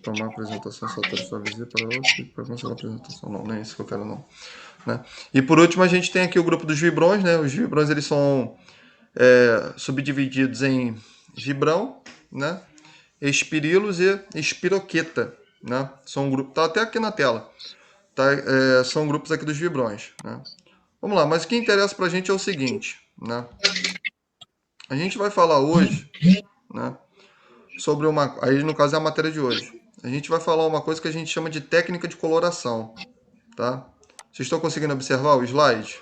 para uma apresentação, soltar sua visita para outro, para cancelar a apresentação. Não, não é isso que eu quero, não. Né? E por último, a gente tem aqui o grupo dos vibrões, né? Os vibrões, eles são subdivididos em vibrão, né? Espirilos e espiroqueta, né? São grupos, tá até aqui na tela, tá? São grupos aqui dos vibrões, né? Vamos lá, mas o que interessa pra gente é o seguinte, né? A gente vai falar hoje, né? Sobre uma, aí no caso é a matéria de hoje. A gente vai falar uma coisa que a gente chama de técnica de coloração, tá? Vocês estão conseguindo observar o slide?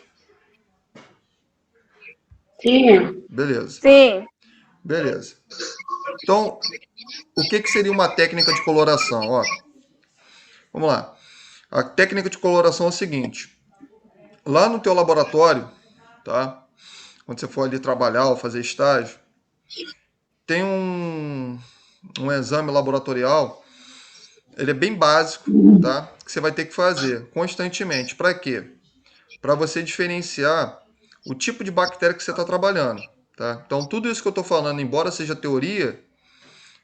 Sim. Beleza. Sim. Beleza. Então, o que seria uma técnica de coloração? Ó, vamos lá. A técnica de coloração é o seguinte. Lá no teu laboratório, tá? Quando você for ali trabalhar ou fazer estágio, tem um exame laboratorial. Ele é bem básico, tá? Que você vai ter que fazer constantemente. Para quê? Para você diferenciar o tipo de bactéria que você está trabalhando, tá? Então, tudo isso que eu estou falando, embora seja teoria,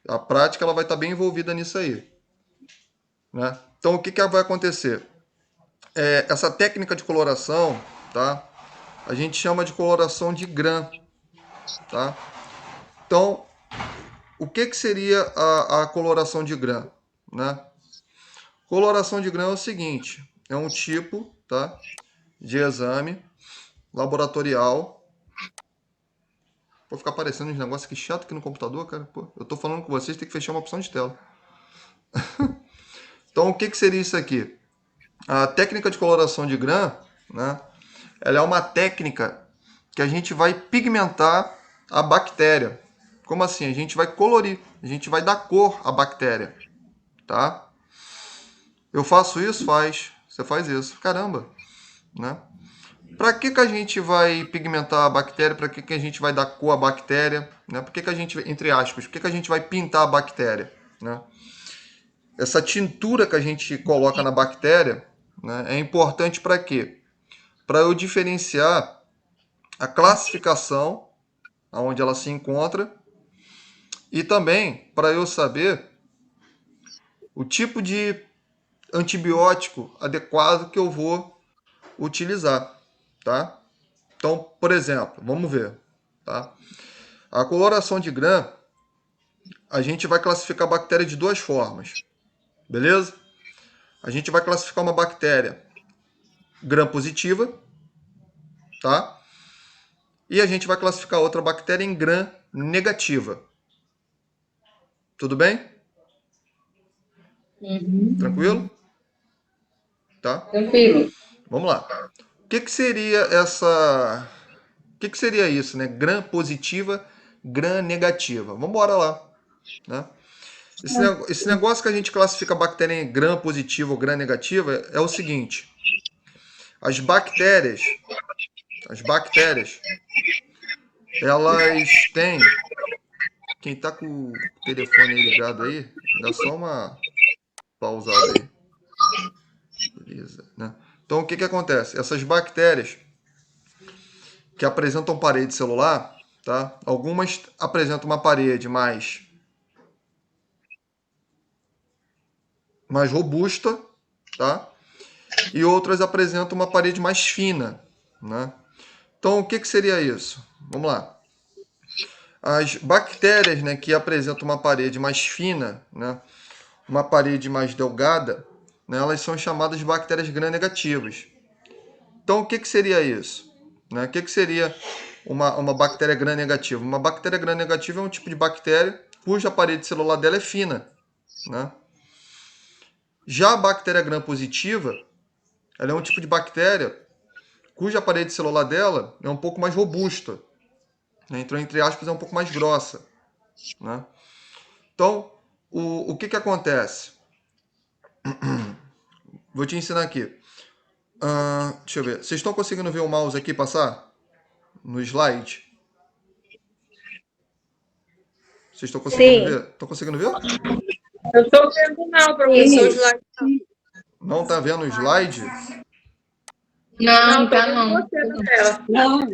a prática ela vai estar bem envolvida nisso aí, né? Então, o que vai acontecer? Essa técnica de coloração, tá? A gente chama de coloração de Gram, tá? Então, o que seria a coloração de Gram, né? Coloração de Gram é o seguinte, é um tipo, tá, de exame laboratorial. Vou ficar aparecendo uns negócios aqui chato aqui no computador, cara. Pô, eu tô falando com vocês, tem que fechar uma opção de tela. Então, o que seria isso aqui? A técnica de coloração de Gram, né? Ela é uma técnica que a gente vai pigmentar a bactéria. Como assim? A gente vai colorir, a gente vai dar cor à bactéria, tá? Eu faço isso? Faz. Você faz isso. Caramba, né? Para que a gente vai pigmentar a bactéria? Para que a gente vai dar cor à bactéria? Né? Por que a gente, entre aspas, por que a gente vai pintar a bactéria? Né? Essa tintura que a gente coloca na bactéria, né, é importante para quê? Para eu diferenciar a classificação, aonde ela se encontra, e também para eu saber o tipo de antibiótico adequado que eu vou utilizar, tá? Então, por exemplo, vamos ver, tá? A coloração de Gram, a gente vai classificar a bactéria de duas formas, beleza? A gente vai classificar uma bactéria Gram positiva, tá? E a gente vai classificar outra bactéria em Gram negativa. Tudo bem? Tranquilo? Tá? Tranquilo. Vamos lá. O que seria essa... O que seria isso, né? Gram positiva, Gram negativa. Vamos embora lá, né? Esse negócio que a gente classifica a bactéria em Gram positiva ou Gram negativa é o seguinte. As bactérias, elas têm... Quem tá com o telefone aí ligado aí, dá só uma pausada aí. Beleza, né? Então, o que acontece? Essas bactérias que apresentam parede celular, tá? Algumas apresentam uma parede mais robusta, tá? E outras apresentam uma parede mais fina, né? Então, o que seria isso? Vamos lá. As bactérias, né, que apresentam uma parede mais fina, né, uma parede mais delgada, né, elas são chamadas de bactérias gram-negativas. Então, o que seria isso? Né? O que seria uma bactéria gram-negativa? Uma bactéria gram-negativa é um tipo de bactéria cuja parede celular dela é fina, né? Já a bactéria gram-positiva, ela é um tipo de bactéria cuja parede celular dela é um pouco mais robusta, né? Então, entre aspas, é um pouco mais grossa, né? Então, o que acontece? Vou te ensinar aqui. Deixa eu ver. Vocês estão conseguindo ver o mouse aqui passar? No slide? Vocês estão conseguindo ver? Estão conseguindo ver? Eu estou vendo não, professor. Não tá vendo o slide? Não, tá não. Não.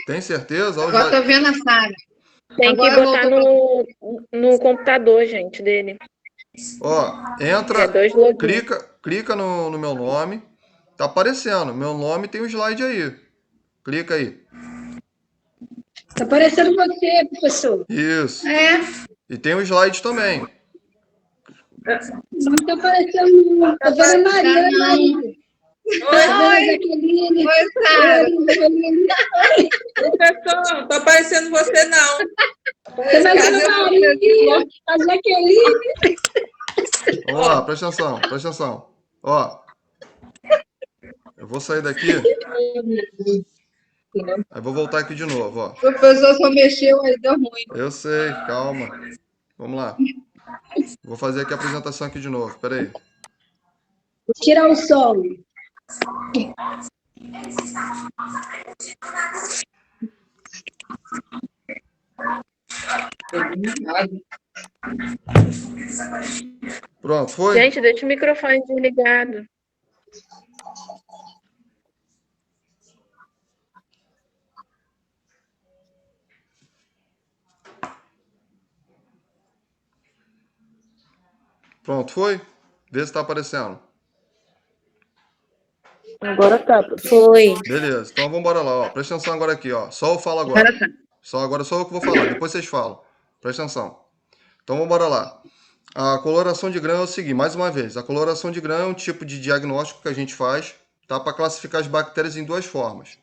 Tem certeza? Olha o Agora slide. tô vendo a Sara. Tem que Agora botar no computador, gente, dele. Ó, É entra, 2 logins. clica no meu nome. Tá aparecendo. Meu nome tem o slide aí. Clica aí. Tá parecendo você, professor. Isso. É, E tem o slide também. não tá parecendo. Tô vendo a Mariana aí. Tô vendo a Jaqueline. Oi, Sara. Jaqueline. Professor, não tá aparecendo você, não. Tô vendo a Maria, a Jaqueline. Ó, presta atenção, presta atenção. Ó, eu vou sair daqui, aí vou voltar aqui de novo, ó. O professor só mexeu, aí deu ruim. Eu sei, calma. Vamos lá. Vou fazer aqui a apresentação aqui de novo, peraí. Tirar o som. Pronto, foi? Gente, deixa o microfone desligado. Pronto, foi? Vê se tá aparecendo. Agora tá. Foi. Beleza, então vamos embora lá, ó. Presta atenção agora aqui, ó. Só eu falo agora. Agora só eu que vou falar, depois vocês falam. Presta atenção. Então vamos embora lá. A coloração de grã é o seguinte, mais uma vez, a coloração de grã é um tipo de diagnóstico que a gente faz, tá, para classificar as bactérias em duas formas.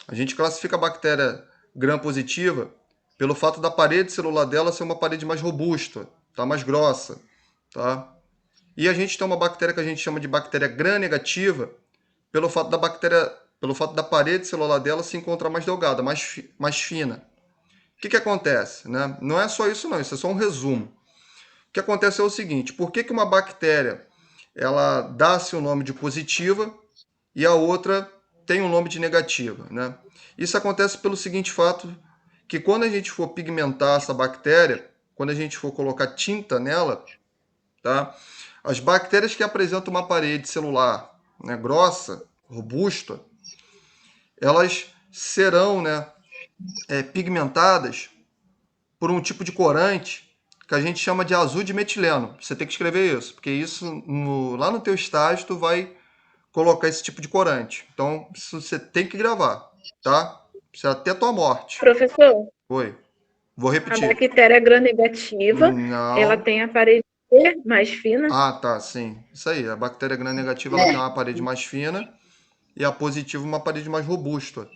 A gente classifica a bactéria gram positiva pelo fato da parede celular dela ser uma parede mais robusta, tá, mais grossa, tá? E a gente tem uma bactéria que a gente chama de bactéria gram negativa pelo fato pelo fato da parede celular dela se encontrar mais delgada, mais fina. O que acontece, né? Não é só isso não, isso é só um resumo. O que acontece é o seguinte, por que uma bactéria ela dá seu nome de positiva e a outra tem um nome de negativa, né? Isso acontece pelo seguinte fato, que quando a gente for pigmentar essa bactéria, quando a gente for colocar tinta nela, tá? As bactérias que apresentam uma parede celular, né, grossa, robusta, elas serão, né, pigmentadas por um tipo de corante que a gente chama de azul de metileno. Você tem que escrever isso, porque isso lá no teu estágio tu vai colocar esse tipo de corante. Então isso você tem que gravar, tá? Isso é até tua morte. Professor, Oi. Vou a repetir. bactéria gram-negativa, ela Não. tem a parede mais fina. Ah, tá, sim. Isso aí. A bactéria gram-negativa ela tem uma parede mais fina e a positiva uma parede mais robusta,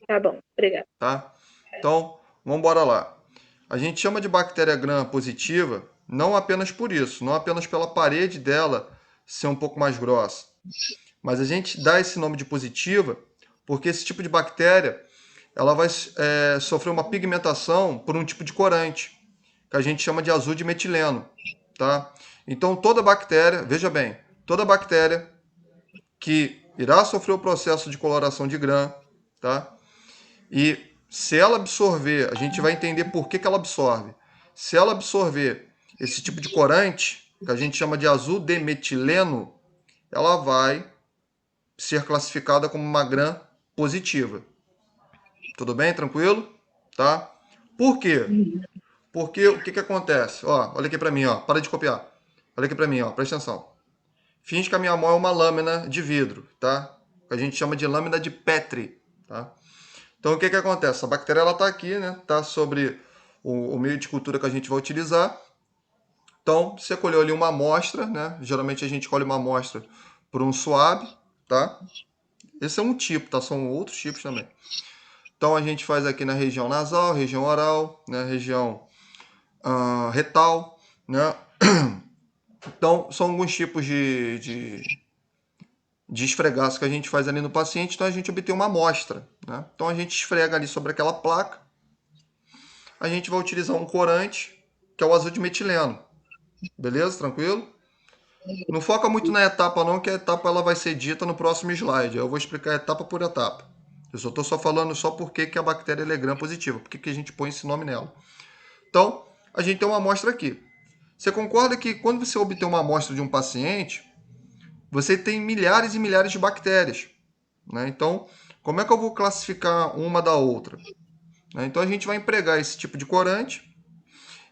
Tá bom, obrigada. tá? Então, vamos embora lá. A gente chama de bactéria gram-positiva não apenas por isso, não apenas pela parede dela ser um pouco mais grossa, mas a gente dá esse nome de positiva porque esse tipo de bactéria ela vai sofrer uma pigmentação por um tipo de corante, que a gente chama de azul de metileno, tá? Então toda bactéria, veja bem, toda bactéria que irá sofrer o processo de coloração de grã, tá? E se ela absorver, a gente vai entender por que ela absorve. Se ela absorver esse tipo de corante, que a gente chama de azul de metileno, ela vai ser classificada como uma gram positiva. Tudo bem? Tranquilo? Tá? Por quê? Porque o que acontece? Ó, olha aqui para mim, ó. Para de copiar. Olha aqui para mim, ó. Presta atenção. Finge que a minha mão é uma lâmina de vidro, tá? Que a gente chama de lâmina de Petri, tá? Então o que acontece? A bactéria ela tá aqui, né? Tá sobre o meio de cultura que a gente vai utilizar. Então você colheu ali uma amostra, né? Geralmente a gente colhe uma amostra por um suave, tá? Esse é um tipo, tá? São outros tipos também. Então a gente faz aqui na região nasal, região oral, né? Região retal, né? Então são alguns tipos de esfregaço que a gente faz ali no paciente, então a gente obtém uma amostra, né? Então a gente esfrega ali sobre aquela placa, a gente vai utilizar um corante, que é o azul de metileno, beleza? Tranquilo? Não foca muito na etapa não, que a etapa ela vai ser dita no próximo slide, eu vou explicar etapa por etapa. Eu só estou falando só porque que a bactéria é gram positiva, porque que a gente põe esse nome nela. Então, a gente tem uma amostra aqui. Você concorda que quando você obtém uma amostra de um paciente, você tem milhares e milhares de bactérias, né? Então, como é que eu vou classificar uma da outra? né? Então a gente vai empregar esse tipo de corante.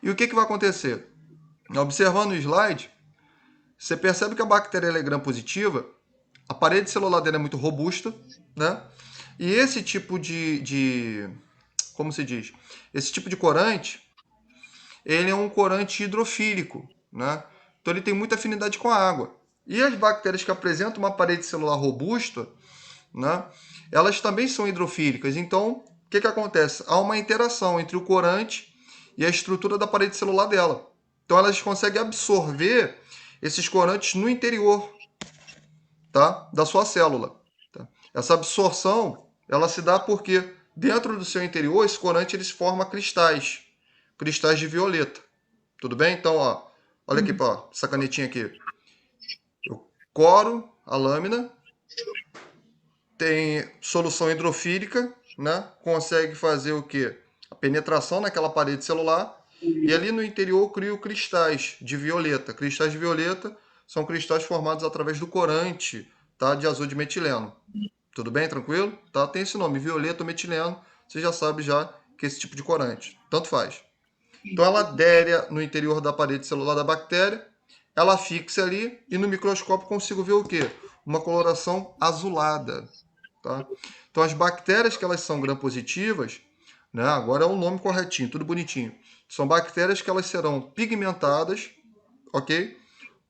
E o que vai acontecer? Observando o slide, você percebe que a bactéria ela é gram-positiva, a parede celular dela é muito robusta, né? E esse tipo como se diz? Esse tipo de corante, ele é um corante hidrofílico, né? Então ele tem muita afinidade com a água. E as bactérias que apresentam uma parede celular robusta, né? Elas também são hidrofílicas. Então, o que acontece? Há uma interação entre o corante e a estrutura da parede celular dela. Então elas conseguem absorver esses corantes no interior, tá? Da sua célula. Tá? Essa absorção ela se dá porque dentro do seu interior esse corante eles forma cristais de violeta. Tudo bem? Então, ó, olha aqui, ó, essa canetinha aqui. Eu coro a lâmina, tem solução hidrofílica, né? Consegue fazer o quê? A penetração naquela parede celular. E ali no interior eu crio cristais de violeta. Cristais de violeta são cristais formados através do corante, tá? De azul de metileno. Tudo bem? Tranquilo? Tá? Tem esse nome, violeta ou metileno. Você já sabe já que é esse tipo de corante. Tanto faz. Então ela adere no interior da parede celular da bactéria, ela fixa ali e no microscópio consigo ver o quê? Uma coloração azulada. Tá? Então as bactérias que elas são gram-positivas, né? Agora é o nome corretinho, tudo bonitinho. São bactérias que elas serão pigmentadas, ok?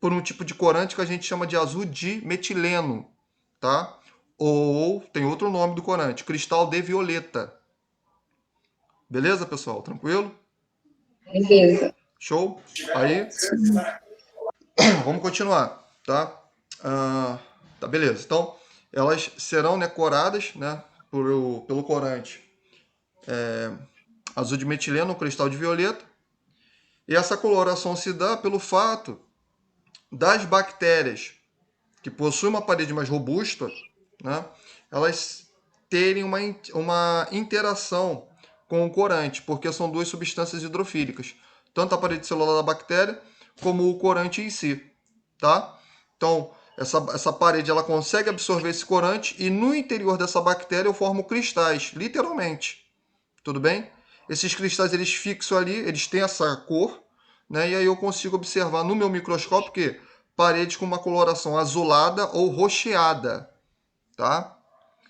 Por um tipo de corante que a gente chama de azul de metileno, tá? Ou tem outro nome do corante, cristal de violeta. Beleza, pessoal? Tranquilo? Beleza. Show? Aí, vamos continuar, tá? Tá, beleza. Então, elas serão, né, coradas, né, pelo corante azul de metileno, cristal de violeta. E essa coloração se dá pelo fato das bactérias que possuem uma parede mais robusta, né, elas terem uma interação com o corante, porque são duas substâncias hidrofílicas, tanto a parede celular da bactéria como o corante em si, tá? Então, essa parede ela consegue absorver esse corante e no interior dessa bactéria eu formo cristais, literalmente. Tudo bem? Esses cristais eles fixam ali, eles têm essa cor, né? E aí eu consigo observar no meu microscópio que paredes com uma coloração azulada ou rocheada, tá?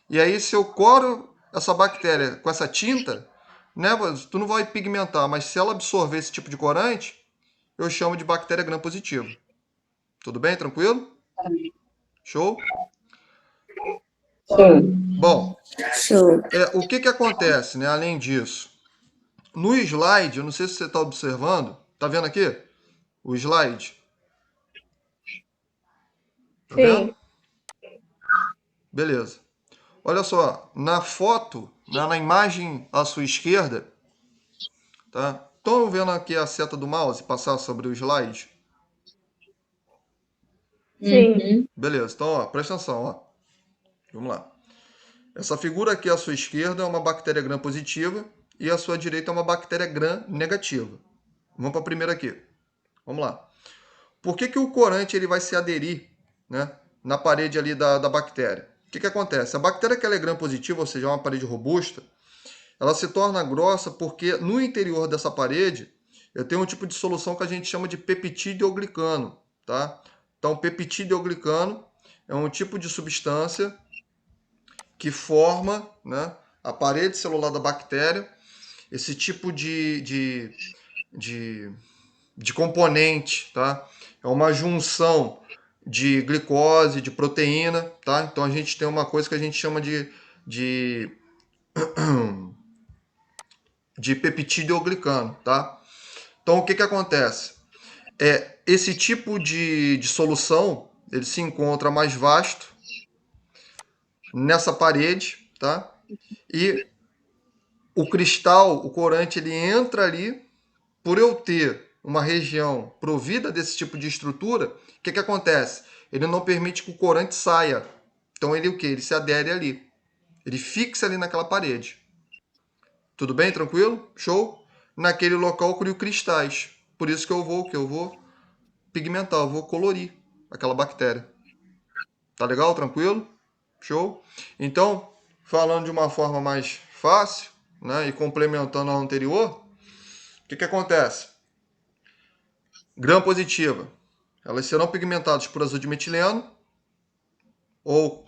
E aí se eu coro essa bactéria com essa tinta, né, tu não vai pigmentar, mas se ela absorver esse tipo de corante, eu chamo de bactéria gram-positiva. Tudo bem? Tranquilo? Show? Show. Bom, Show. o que acontece, né, além disso? No slide, eu não sei se você está observando, tá vendo aqui? O slide. Tá vendo? Sim. Beleza. Olha só, na foto, na imagem à sua esquerda, tá? Estão vendo aqui a seta do mouse passar sobre o slide? Sim. Uhum. Beleza, então, ó, presta atenção, ó. Vamos lá. Essa figura aqui à sua esquerda é uma bactéria gram-positiva e à sua direita é uma bactéria gram-negativa. Vamos para a primeira aqui. Vamos lá. Por que o corante ele vai se aderir, né, na parede ali da bactéria? O que acontece? A bactéria que ela é gram-positiva, ou seja, é uma parede robusta, ela se torna grossa porque no interior dessa parede eu tenho um tipo de solução que a gente chama de peptidoglicano, tá? Então, peptidoglicano é um tipo de substância que forma, né, a parede celular da bactéria. Esse tipo de componente, tá? É uma junção de glicose, de proteína, tá? Então a gente tem uma coisa que a gente chama de, de peptidoglicano, tá? Então o que acontece? Esse tipo de solução ele se encontra mais vasto nessa parede, tá? E o cristal, o corante, ele entra ali. Por eu ter uma região provida desse tipo de estrutura, o que acontece? Ele não permite que o corante saia. Então ele o quê? Ele se adere ali. Ele fixa ali naquela parede. Tudo bem? Tranquilo? Show? Naquele local eu crio cristais. Por isso que eu vou pigmentar, eu vou colorir aquela bactéria. Tá legal? Tranquilo? Show? Então, falando de uma forma mais fácil, né, e complementando ao anterior, o que acontece? Gram positiva, elas serão pigmentadas por azul de metileno ou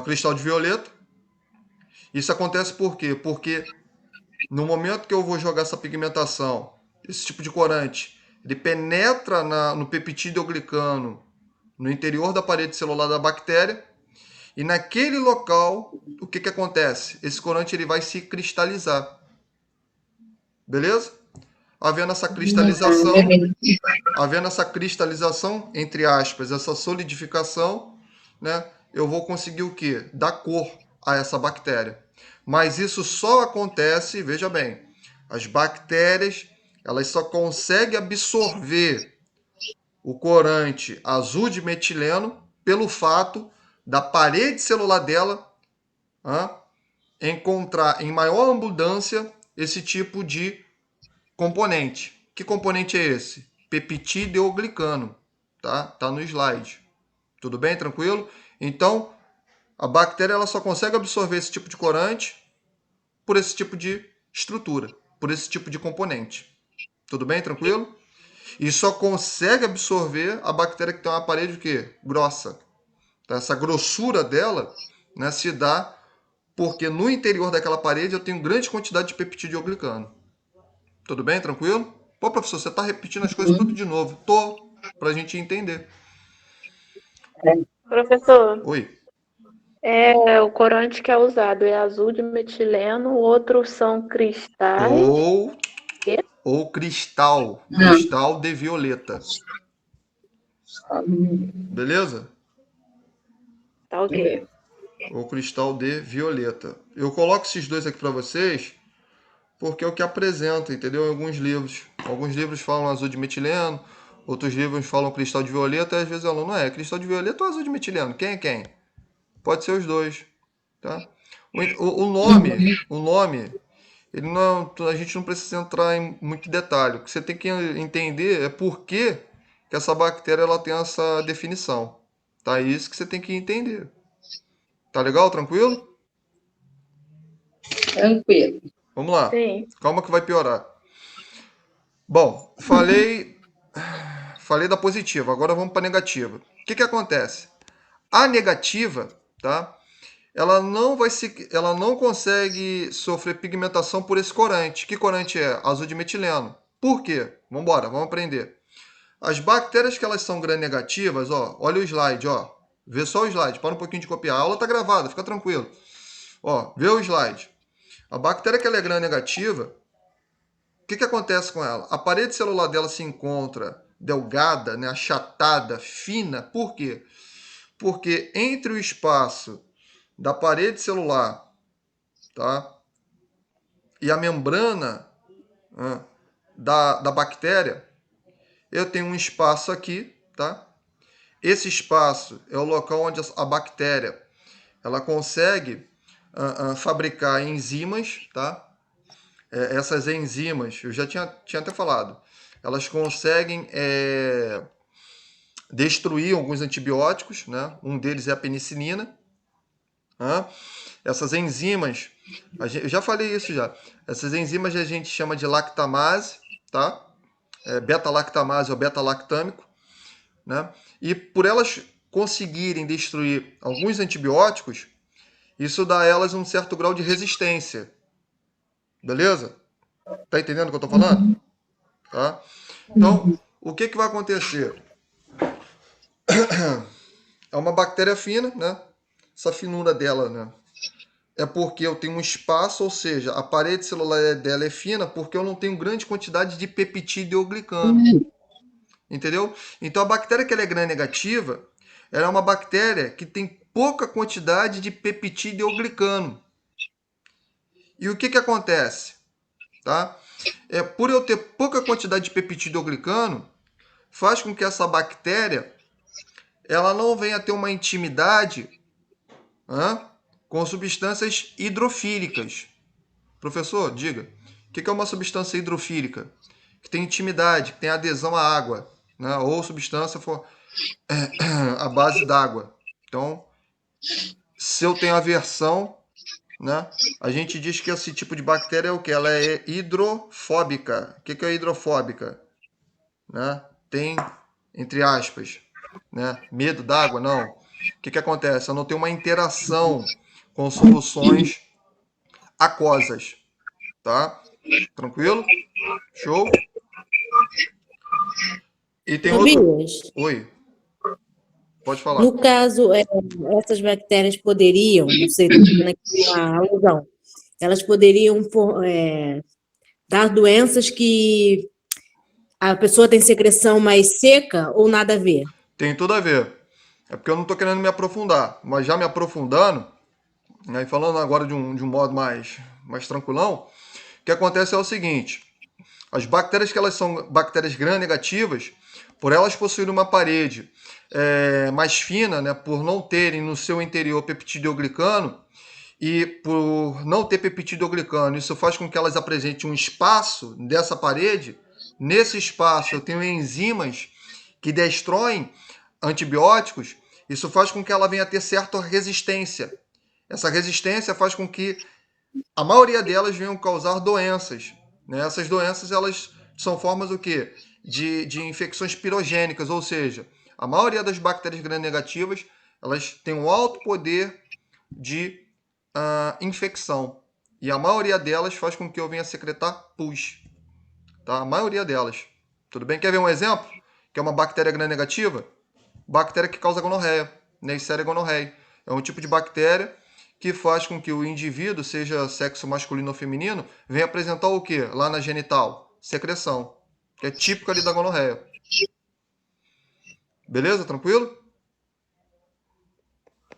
cristal de violeta. Isso acontece por quê? Porque no momento que eu vou jogar essa pigmentação, esse tipo de corante, ele penetra no peptidoglicano, no interior da parede celular da bactéria, e naquele local, o que acontece? Esse corante ele vai se cristalizar. Beleza? Havendo essa cristalização, entre aspas, essa solidificação, né, eu vou conseguir o quê? Dar cor a essa bactéria. Mas isso só acontece, veja bem, as bactérias, elas só conseguem absorver o corante azul de metileno pelo fato da parede celular dela encontrar em maior abundância esse tipo de componente. Que componente é esse? Peptidoglicano, tá? Tá no slide. Tudo bem? Tranquilo? Então, a bactéria ela só consegue absorver esse tipo de corante por esse tipo de estrutura, por esse tipo de componente. Tudo bem? Tranquilo? E só consegue absorver a bactéria que tem uma parede o quê? Grossa. Tá? Essa grossura dela, né, se dá porque no interior daquela parede eu tenho grande quantidade de peptidoglicano. Tudo bem? Tranquilo? Pô, professor, você está repetindo as coisas tudo de novo. Tô, para a gente entender. Professor, Oi. o corante que é usado é azul de metileno, outros são cristais. Ou cristal. Cristal de violeta. Beleza? Tá ok. Ou cristal de violeta. Eu coloco esses dois aqui para vocês porque é o que apresenta, entendeu? Em alguns livros. Alguns livros falam azul de metileno, outros livros falam cristal de violeta, e às vezes o aluno, não é cristal de violeta ou azul de metileno? Quem é quem? Pode ser os dois, tá? O nome, ele não, a gente não precisa entrar em muito detalhe. O que você tem que entender é por que essa bactéria ela tem essa definição. Tá? É isso que você tem que entender. Tá legal? Tranquilo? Tranquilo. Vamos lá. Sim. Calma que vai piorar. Bom, falei da positiva, agora vamos para a negativa. O que acontece? A negativa, tá? Ela não consegue sofrer pigmentação por esse corante. Que corante é? Azul de metileno. Por quê? Vamos embora, vamos aprender. As bactérias que elas são gram-negativas, ó, olha o slide, ó. Vê só o slide, para um pouquinho de copiar. A aula tá gravada, fica tranquilo. Ó, vê o slide. A bactéria que ela é gram-negativa, o que acontece com ela? A parede celular dela se encontra delgada, né, achatada, fina. Por quê? Porque entre o espaço da parede celular, tá, e a membrana da bactéria, eu tenho um espaço aqui, tá? Esse espaço é o local onde a bactéria ela consegue fabricar enzimas, tá? Essas enzimas, eu já tinha até falado, elas conseguem destruir alguns antibióticos, né? Um deles é a penicilina. Essas enzimas, eu já falei isso já. Essas enzimas a gente chama de lactamase, tá? Beta-lactamase ou beta-lactâmico, né? E por elas conseguirem destruir alguns antibióticos, isso dá a elas um certo grau de resistência. Beleza? Tá entendendo o que eu tô falando? Tá? Então, o que vai acontecer? É uma bactéria fina, né? Essa finura dela, né? É porque eu tenho um espaço, ou seja, a parede celular dela é fina porque eu não tenho grande quantidade de peptidoglicano. Entendeu? Então a bactéria que ela é gram-negativa, ela é uma bactéria que tem pouca quantidade de peptidoglicano. E o que acontece? Tá? Por eu ter pouca quantidade de peptidoglicano, faz com que essa bactéria ela não venha a ter uma intimidade com substâncias hidrofílicas. Professor, diga, o que é uma substância hidrofílica? Que tem intimidade, que tem adesão à água, né? Ou substância for à base d'água. Então, se eu tenho aversão né? A gente diz que esse tipo de bactéria é o que? Ela é hidrofóbica. O que é hidrofóbica? Né? Tem, entre aspas, né? Medo d'água? Não. O que acontece? Ela não tem uma interação com soluções aquosas, tá? Tranquilo? Show? E tem outro... Tobias, Oi, pode falar. no caso, essas bactérias poderiam, não sei, estou fazendo aqui uma alusão, elas poderiam dar doenças que a pessoa tem secreção mais seca ou nada a ver? Tem tudo a ver. É porque eu não estou querendo me aprofundar, mas já me aprofundando, né, e falando agora de um modo mais tranquilão, o que acontece é o seguinte: as bactérias que elas são bactérias gram-negativas, por elas possuírem uma parede mais fina, né, por não terem no seu interior peptidoglicano, e por não ter peptidoglicano, isso faz com que elas apresentem um espaço dessa parede. Nesse espaço eu tenho enzimas que destroem antibióticos. Isso faz com que ela venha a ter certa resistência. Essa resistência faz com que a maioria delas venham causar doenças, né? Essas doenças elas são formas do quê? De infecções pirogênicas, ou seja, a maioria das bactérias gram-negativas elas têm um alto poder de infecção. E a maioria delas faz com que eu venha a secretar pus. Tá? A maioria delas. Tudo bem? Quer ver um exemplo? Que é uma bactéria gram-negativa? Bactéria que causa gonorreia. Neisseria gonorreia. É um tipo de bactéria que faz com que o indivíduo, seja sexo masculino ou feminino, venha apresentar o quê? Lá na genital? Secreção. Que é típico ali da gonorreia. Beleza? Tranquilo?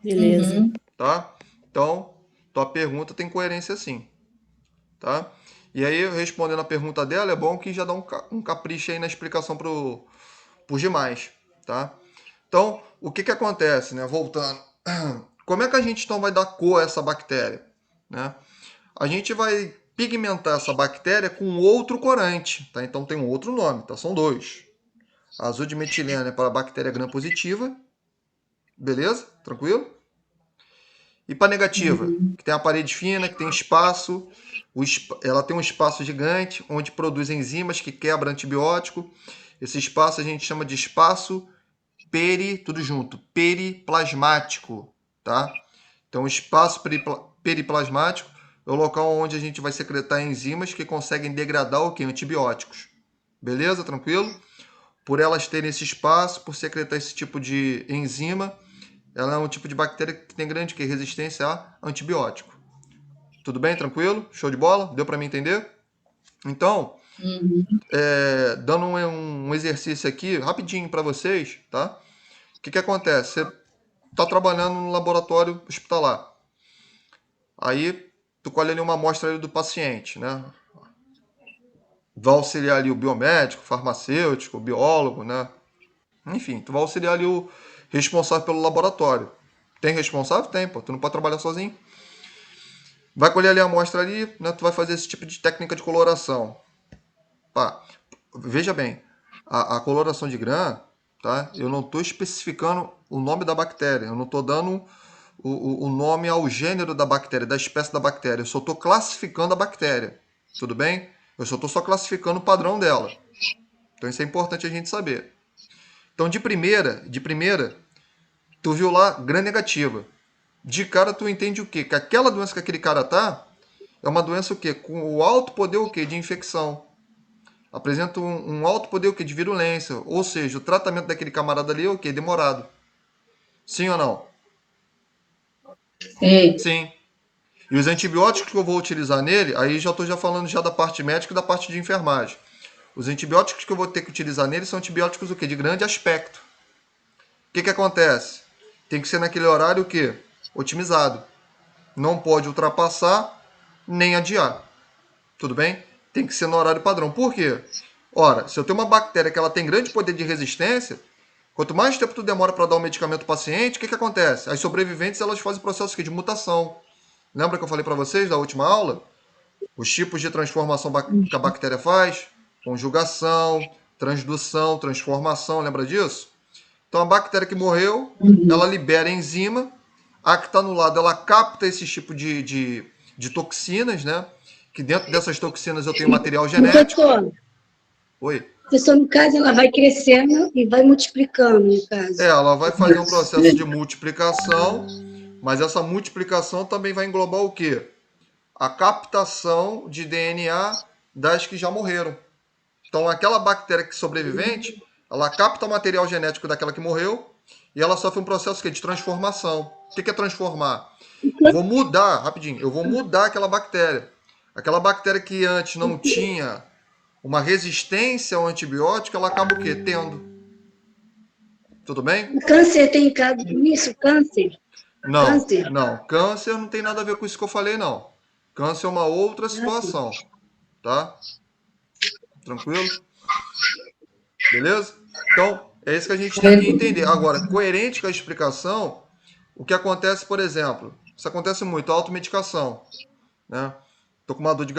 Beleza. Tá? Então, tua pergunta tem coerência sim. Tá? E aí, respondendo a pergunta dela, é bom que já dá um capricho aí na explicação para os demais. Tá? Então, o que acontece, né? Voltando. Como é que a gente então vai dar cor a essa bactéria? Né? A gente vai pigmentar essa bactéria com outro corante. Tá? Então tem um outro nome, tá? São dois. Azul de metileno é para a bactéria gram-positiva. Beleza? Tranquilo? E para negativa, que tem a parede fina, que tem espaço, ela tem um espaço gigante, onde produz enzimas que quebram antibiótico. Esse espaço a gente chama de espaço tudo junto, periplasmático, tá? Então, o espaço periplasmático é o local onde a gente vai secretar enzimas que conseguem degradar o quê? Antibióticos. Beleza? Tranquilo? Por elas terem esse espaço, por secretar esse tipo de enzima, ela é um tipo de bactéria que tem grande resistência a antibiótico. Tudo bem? Tranquilo? Show de bola? Deu para me entender? Então, dando um exercício aqui, rapidinho para vocês, tá? O que acontece? Você está trabalhando no laboratório hospitalar. Aí, tu colhe ali uma amostra ali do paciente, né? Vai auxiliar ali o biomédico, farmacêutico, o biólogo, né? Enfim, tu vai auxiliar ali o responsável pelo laboratório. Tem responsável? Tem, pô. Tu não pode trabalhar sozinho. Vai colher ali a amostra ali, né? Tu vai fazer esse tipo de técnica de coloração. Pá, veja bem, a coloração de Gram, tá? Eu não estou especificando o nome da bactéria. Eu não estou dando o nome ao gênero da bactéria, da espécie da bactéria. Eu só estou classificando a bactéria. Tudo bem? Eu só estou classificando o padrão dela. Então isso é importante a gente saber. Então de primeira, tu viu lá gram-negativa. De cara tu entende o quê? Que aquela doença que aquele cara tá é uma doença o quê? Com o alto poder o quê? De infecção. Apresenta um alto poder o quê? De virulência. Ou seja, o tratamento daquele camarada ali é o quê? Demorado. Sim ou não? Sim. E os antibióticos que eu vou utilizar nele, aí já estou falando já da parte médica e da parte de enfermagem. Os antibióticos que eu vou ter que utilizar nele são antibióticos o quê? De grande aspecto. O que acontece? Tem que ser naquele horário o quê? Otimizado. Não pode ultrapassar nem adiar. Tudo bem? Tem que ser no horário padrão. Por quê? Ora, se eu tenho uma bactéria que ela tem grande poder de resistência, quanto mais tempo tu demora para dar o medicamento ao paciente, o que acontece? As sobreviventes elas fazem processo de mutação. Lembra que eu falei para vocês da última aula? Os tipos de transformação que a bactéria faz? Conjugação, transdução, transformação, lembra disso? Então a bactéria que morreu, ela libera enzima, A que está no lado, ela capta esse tipo de toxinas, né? Que dentro dessas toxinas eu tenho material genético. Professor, Oi. professor, no caso, ela vai crescendo e vai multiplicando, no caso. Ela vai fazer um processo de multiplicação, mas essa multiplicação também vai englobar o quê? A captação de DNA das que já morreram. Então, aquela bactéria que sobrevivente, ela capta o material genético daquela que morreu e ela sofre um processo de transformação. O que é transformar? Eu vou mudar, rapidinho, eu vou mudar aquela bactéria. Aquela bactéria que antes não tinha uma resistência ao antibiótico, ela acaba o quê? Tendo. Tudo bem? O câncer tem caso nisso? Câncer? Não, Câncer? não. Câncer não tem nada a ver com isso que eu falei, não. Câncer é uma outra situação, tá? Tranquilo? Beleza? Então, é isso que a gente tem que entender. Agora, coerente com a explicação, o que acontece, por exemplo, isso acontece muito, a automedicação, né? Tô com uma dor de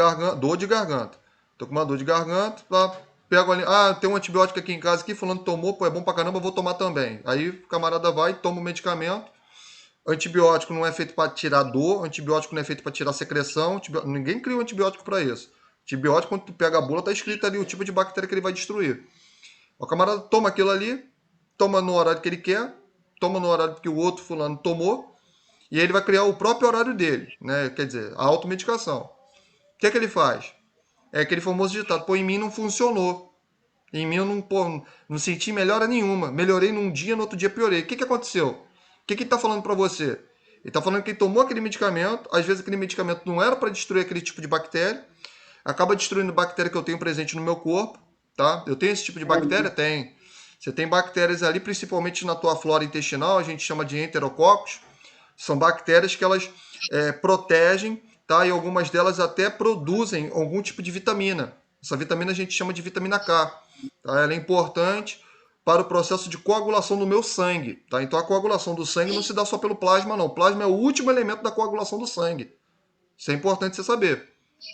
garganta. Tô com uma dor de garganta, tá? Pego ali, tem um antibiótico aqui em casa que fulano tomou, pô, é bom pra caramba, eu vou tomar também. Aí o camarada vai, toma o medicamento. Antibiótico não é feito para tirar dor, antibiótico não é feito para tirar secreção, ninguém cria um antibiótico para isso. Antibiótico, quando tu pega a bula, tá escrito ali o tipo de bactéria que ele vai destruir. O camarada toma aquilo ali, toma no horário que ele quer, toma no horário que o outro fulano tomou, e ele vai criar o próprio horário dele, né? Quer dizer, a automedicação. O que é que ele faz? É aquele famoso ditado, pô, em mim não funcionou. Em mim eu não senti melhora nenhuma. Melhorei num dia, no outro dia piorei. O que aconteceu? O que ele está falando para você? Ele está falando que ele tomou aquele medicamento, às vezes aquele medicamento não era para destruir aquele tipo de bactéria, acaba destruindo bactéria que eu tenho presente no meu corpo, tá? Eu tenho esse tipo de bactéria? Tem. Você tem bactérias ali, principalmente na tua flora intestinal, a gente chama de enterococos. São bactérias que elas protegem, tá? E algumas delas até produzem algum tipo de vitamina. Essa vitamina a gente chama de vitamina K. Tá? Ela é importante para o processo de coagulação do meu sangue. Tá? Então a coagulação do sangue não se dá só pelo plasma, não. O plasma é o último elemento da coagulação do sangue. Isso é importante você saber.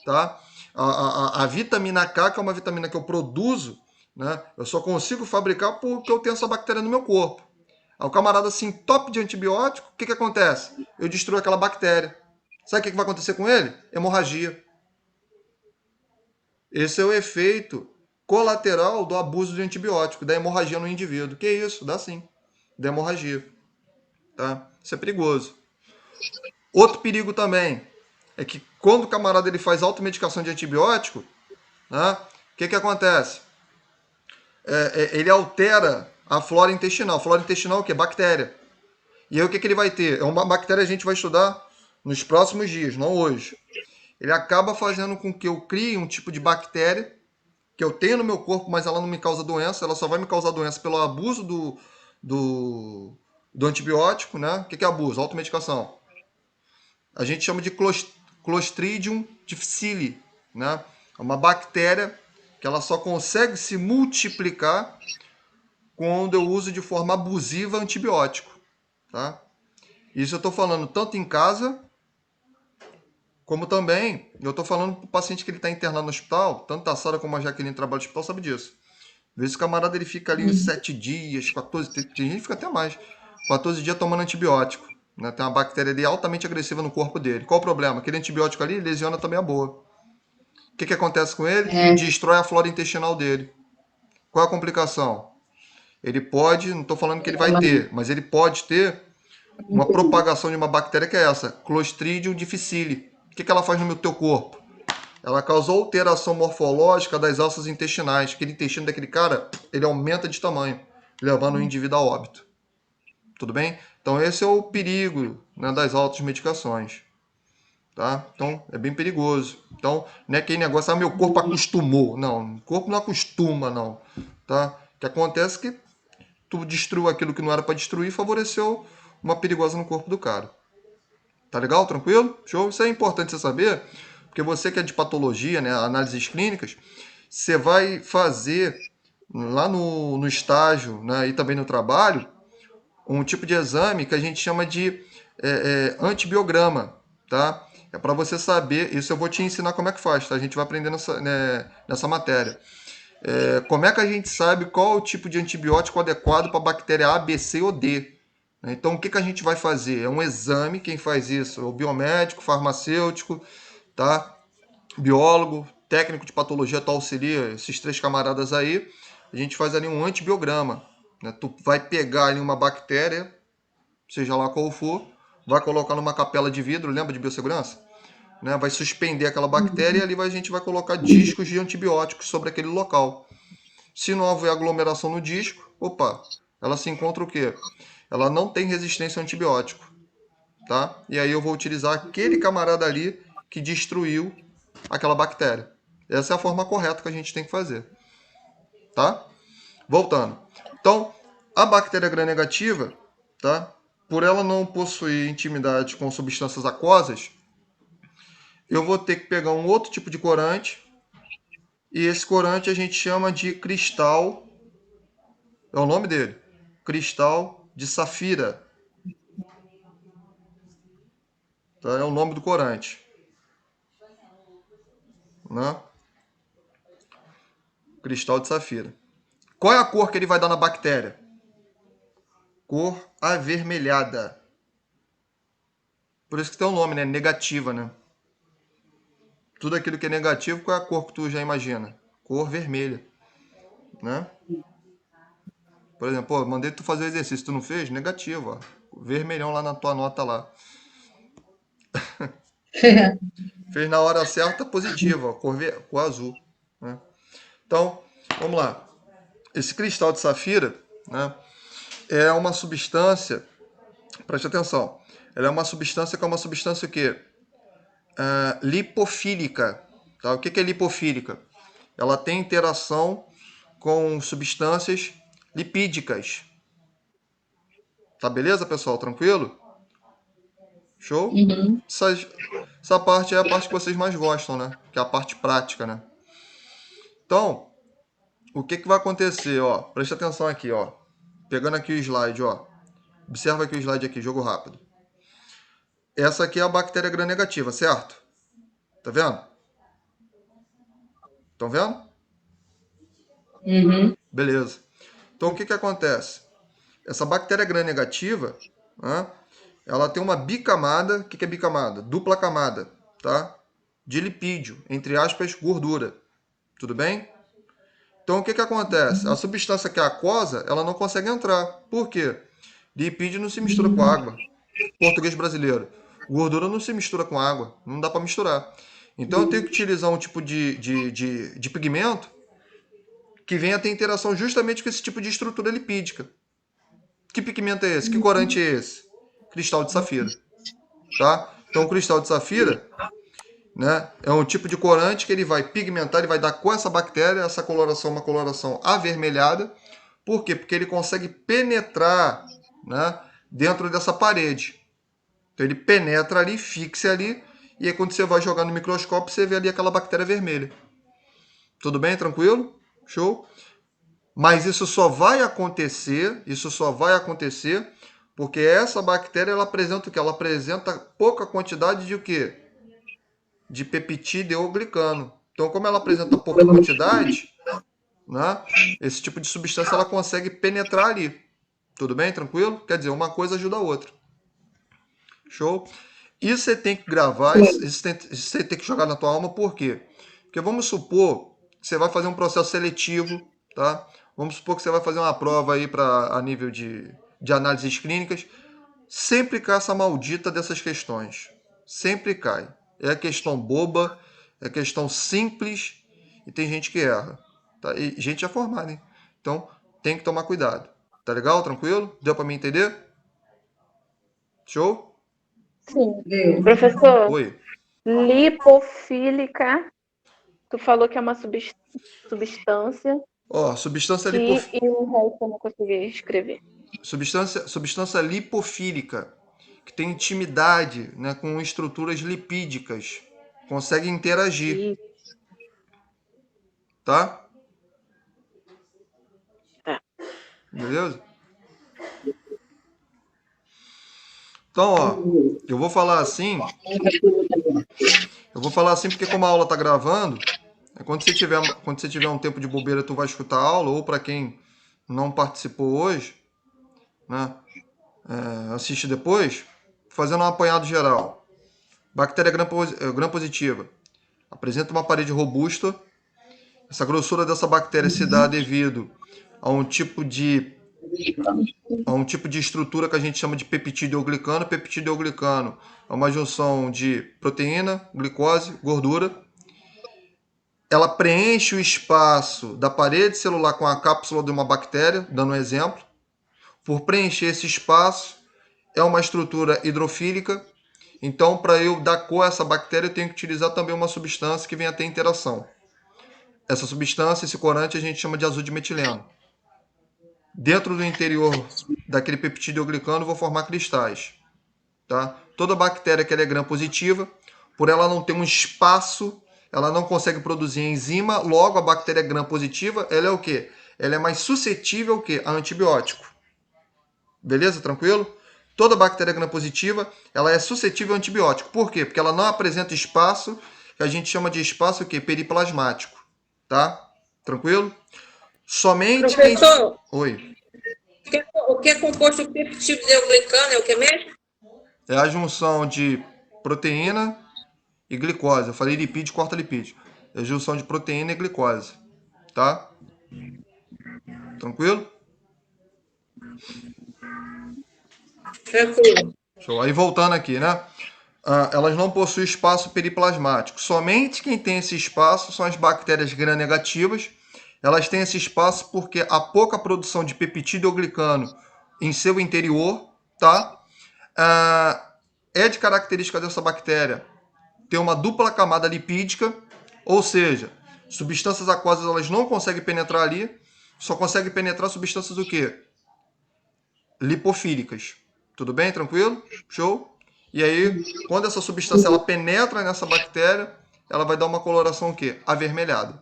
Tá? A vitamina K, que é uma vitamina que eu produzo, né? Eu só consigo fabricar porque eu tenho essa bactéria no meu corpo. Aí o camarada se entope de antibiótico, o que acontece? Eu destruo aquela bactéria. Sabe o que vai acontecer com ele? Hemorragia. Esse é o efeito colateral do abuso de antibiótico, da hemorragia no indivíduo. Que isso? Dá sim. Da hemorragia. Tá? Isso é perigoso. Outro perigo também é que quando o camarada ele faz automedicação de antibiótico, né, o que acontece? Ele altera a flora intestinal. A flora intestinal é o quê? Bactéria. E aí o que ele vai ter? É uma bactéria que a gente vai estudar nos próximos dias, não hoje. Ele acaba fazendo com que eu crie um tipo de bactéria que eu tenho no meu corpo, mas ela não me causa doença, ela só vai me causar doença pelo abuso do antibiótico, né? O que é abuso? Automedicação. A gente chama de Clostridium difficile, né? É uma bactéria que ela só consegue se multiplicar quando eu uso de forma abusiva antibiótico, tá? Isso eu estou falando tanto em casa, como também, eu estou falando para o paciente que ele está internado no hospital, tanto a Sara como a Jaqueline trabalham no hospital, sabe disso. Às vezes o camarada ele fica ali uns 7 dias, 14, tem gente que fica até mais, 14 dias tomando antibiótico. Né? Tem uma bactéria ali altamente agressiva no corpo dele. Qual o problema? Aquele antibiótico ali lesiona também a boa. O que acontece com ele? Destrói a flora intestinal dele. Qual a complicação? Ele pode, não estou falando que ele vai ter, mas ele pode ter uma propagação de uma bactéria que é essa, Clostridium difficile. O que ela faz no teu corpo? Ela causa alteração morfológica das alças intestinais. Aquele intestino daquele cara, ele aumenta de tamanho, levando o indivíduo a óbito. Tudo bem? Então esse é o perigo, né, das automedicações. Tá? Então é bem perigoso. Então não é aquele negócio, meu corpo acostumou. Não, o corpo não acostuma, não. Tá? O que acontece é que tu destruiu aquilo que não era para destruir e favoreceu uma perigosa no corpo do cara. Tá legal? Tranquilo? Show? Isso é importante você saber, porque você que é de patologia, né, análises clínicas, você vai fazer lá no estágio, né, e também no trabalho, um tipo de exame que a gente chama de antibiograma, tá? É para você saber, isso eu vou te ensinar como é que faz, tá? A gente vai aprender nessa matéria. Como é que a gente sabe qual é o tipo de antibiótico adequado para a bactéria A, B, C ou D? Então, o que a gente vai fazer? É um exame, quem faz isso? É o biomédico, farmacêutico, tá? Biólogo, técnico de patologia, tu auxilia esses 3 camaradas aí. A gente faz ali um antibiograma, né? Tu vai pegar ali uma bactéria, seja lá qual for, vai colocar numa capela de vidro, lembra de biossegurança? Né? Vai suspender aquela bactéria e ali a gente vai colocar discos de antibióticos sobre aquele local. Se não houver aglomeração no disco, opa, ela se encontra o quê? Ela não tem resistência ao antibiótico, tá? E aí eu vou utilizar aquele camarada ali que destruiu aquela bactéria. Essa é a forma correta que a gente tem que fazer, tá? Voltando. Então, a bactéria gram-negativa, tá? Por ela não possuir intimidade com substâncias aquosas, eu vou ter que pegar um outro tipo de corante, e esse corante a gente chama de cristal, é o nome dele, cristal de safira. Tá? É o nome do corante. Né? Cristal de safira. Qual é a cor que ele vai dar na bactéria? Cor avermelhada. Por isso que tem o nome, né? Negativa, né? Tudo aquilo que é negativo, qual é a cor que tu já imagina? Cor vermelha. Né? Por exemplo, pô, mandei tu fazer o exercício, tu não fez? Negativo, ó. Vermelhão lá na tua nota lá. Fez na hora certa, positivo, ó, cor azul. Né? Então, vamos lá. Esse cristal de safira, né, é uma substância, preste atenção, ela é uma substância que é uma substância o quê? Lipofílica. Tá? O que é lipofílica? Ela tem interação com substâncias lipídicas. Tá beleza, pessoal? Tranquilo? Show? Uhum. Essa parte é a parte que vocês mais gostam, né? Que é a parte prática, né? Então, o que vai acontecer, ó? Presta atenção aqui, ó. Pegando aqui o slide, ó. Observa aqui o slide aqui, jogo rápido. Essa aqui é a bactéria gram-negativa, certo? Tá vendo? Estão vendo? Uhum. Beleza. Então, o que acontece? Essa bactéria gram-negativa, né, ela tem uma bicamada. O que é bicamada? Dupla camada, tá? De lipídio, entre aspas, gordura. Tudo bem? Então, o que acontece? A substância que é aquosa, ela não consegue entrar. Por quê? Lipídio não se mistura com água. Português brasileiro. Gordura não se mistura com água. Não dá para misturar. Então, eu tenho que utilizar um tipo de pigmento que venha a ter interação justamente com esse tipo de estrutura lipídica. Que pigmento é esse? Que corante é esse? Cristal de safira. Tá? Então, o cristal de safira, né, é um tipo de corante que ele vai pigmentar, ele vai dar com essa bactéria, essa coloração, uma coloração avermelhada. Por quê? Porque ele consegue penetrar, né, dentro dessa parede. Então ele penetra ali, fixa ali, e aí quando você vai jogar no microscópio, você vê ali aquela bactéria vermelha. Tudo bem? Tranquilo? Show? Mas isso só vai acontecer porque essa bactéria ela apresenta o quê? Ela apresenta pouca quantidade de o quê? De peptideoglicano. Então, como ela apresenta pouca quantidade, né, esse tipo de substância ela consegue penetrar ali. Tudo bem? Tranquilo? Quer dizer, uma coisa ajuda a outra. Show? Isso você tem que gravar, isso você tem que jogar na tua alma, por quê? Porque vamos supor que você vai fazer um processo seletivo, tá? Vamos supor que você vai fazer uma prova aí a nível de análises clínicas. Sempre cai essa maldita dessas questões. Sempre cai. É questão boba, é questão simples e tem gente que erra. Tá? E gente já formada, hein? Então tem que tomar cuidado. Tá legal? Tranquilo? Deu para me entender? Show? Sim. Professor, Oi. lipofílica, tu falou que é uma substância Ó, substância, e o resto eu não consegui escrever. substância lipofílica, que tem intimidade, né, com estruturas lipídicas. Consegue interagir. Tá? Tá. Beleza? Então, ó, eu vou falar assim porque como a aula tá gravando, quando você tiver um tempo de bobeira, tu vai escutar a aula, ou para quem não participou hoje, né, assiste depois, fazendo um apanhado geral. Bactéria gram-positiva. Apresenta uma parede robusta. Essa grossura dessa bactéria se dá devido a um tipo de estrutura que a gente chama de peptidoglicano. Peptidoglicano é uma junção de proteína, glicose, gordura. Ela preenche o espaço da parede celular com a cápsula de uma bactéria, dando um exemplo. Por preencher esse espaço, é uma estrutura hidrofílica. Então, para eu dar cor a essa bactéria, eu tenho que utilizar também uma substância que venha a ter interação. Essa substância, esse corante, a gente chama de azul de metileno. Dentro do interior daquele peptidoglicano, eu vou formar cristais. Tá? Toda bactéria que ela é gram-positiva, por ela não ter um espaço, ela não consegue produzir enzima, logo a bactéria gram-positiva, ela é o quê? Ela é mais suscetível ao quê? A antibiótico. Beleza? Tranquilo? Toda bactéria gram-positiva, ela é suscetível a antibiótico. Por quê? Porque ela não apresenta espaço, que a gente chama de espaço o quê? Periplasmático. Tá? Tranquilo? Somente Professor, Oi. o que é composto por peptidoglicano é o que mesmo? É a junção de proteína e glicose. Eu falei lipídio, corta lipídio. É a junção de proteína e glicose. Tá? Tranquilo? Tranquilo. Show. Aí voltando aqui, né? Elas não possuem espaço periplasmático. Somente quem tem esse espaço são as bactérias gram-negativas. Elas têm esse espaço porque há pouca produção de peptidoglicano em seu interior, tá? É de característica dessa bactéria ter uma dupla camada lipídica, ou seja, substâncias aquosas elas não conseguem penetrar ali, só conseguem penetrar substâncias do quê? Lipofílicas. Tudo bem? Tranquilo? Show? E aí, quando essa substância ela penetra nessa bactéria, ela vai dar uma coloração o quê? Avermelhada.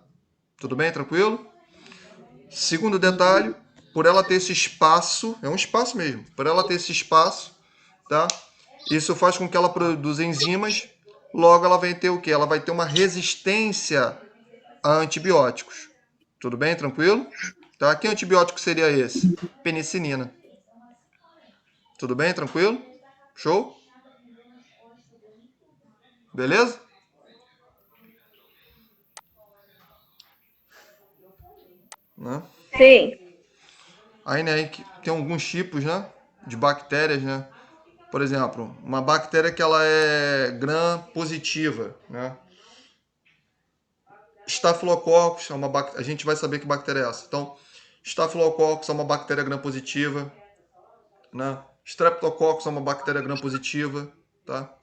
Tudo bem? Tranquilo? Segundo detalhe, por ela ter esse espaço, é um espaço mesmo, por ela ter esse espaço, tá? Isso faz com que ela produza enzimas, logo ela vai ter o quê? Ela vai ter uma resistência a antibióticos. Tudo bem? Tranquilo? Tá? Que antibiótico seria esse? Penicilina. Tudo bem? Tranquilo? Show? Beleza? Né? Sim. Aí, né, tem alguns tipos, né, de bactérias, né? Por exemplo, uma bactéria que ela é gram-positiva, né? Staphylococcus é uma bactéria, a gente vai saber que bactéria é essa. Então, Staphylococcus é uma bactéria gram-positiva, né? Streptococcus é uma bactéria gram-positiva, tá?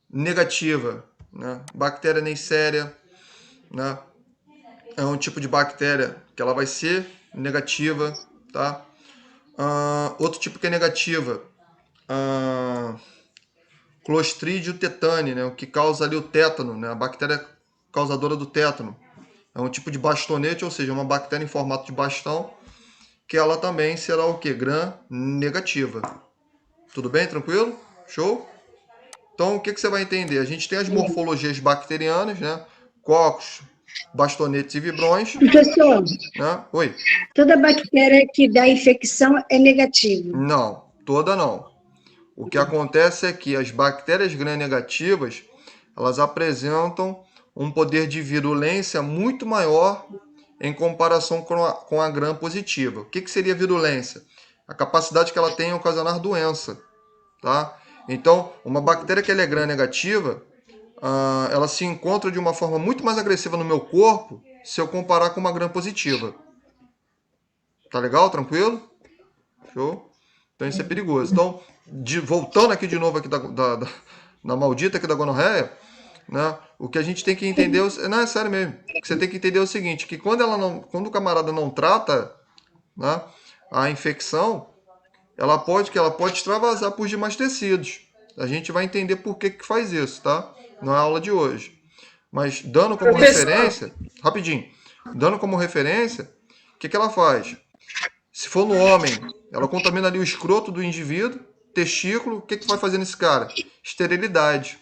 Negativa, né? Bactéria Neisseria, né? É um tipo de bactéria que ela vai ser negativa, tá? Outro tipo que é negativa, Clostridium tetani, né? O que causa ali o tétano, né? A bactéria causadora do tétano. É um tipo de bastonete, ou seja, uma bactéria em formato de bastão, que ela também será o que? Gram-negativa. Tudo bem? Tranquilo? Show? Então, o que você vai entender? A gente tem as morfologias bacterianas, né? Cocos, bastonetes e vibrões. Professor, Né? Oi. toda bactéria que dá infecção é negativa. Não, toda não. O que acontece é que as bactérias gram-negativas, elas apresentam um poder de virulência muito maior em comparação com a gram-positiva. O que seria virulência? A capacidade que ela tem em ocasionar doença. Tá? Então, uma bactéria que ela é gram-negativa, ela se encontra de uma forma muito mais agressiva no meu corpo se eu comparar com uma gram-positiva. Tá legal? Tranquilo? Show? Então isso é perigoso. Então, voltando aqui de novo aqui da maldita aqui da gonorreia, né? O que a gente tem que entender, não, é sério mesmo, o que você tem que entender é o seguinte, que quando o camarada não trata, né, a infecção, ela pode extravasar por demais tecidos. A gente vai entender por que faz isso, tá? Não é a aula de hoje. Mas dando como referência, rapidinho, dando como referência, o que ela faz? Se for no homem, ela contamina ali o escroto do indivíduo, testículo, o que vai fazer nesse cara? Esterilidade.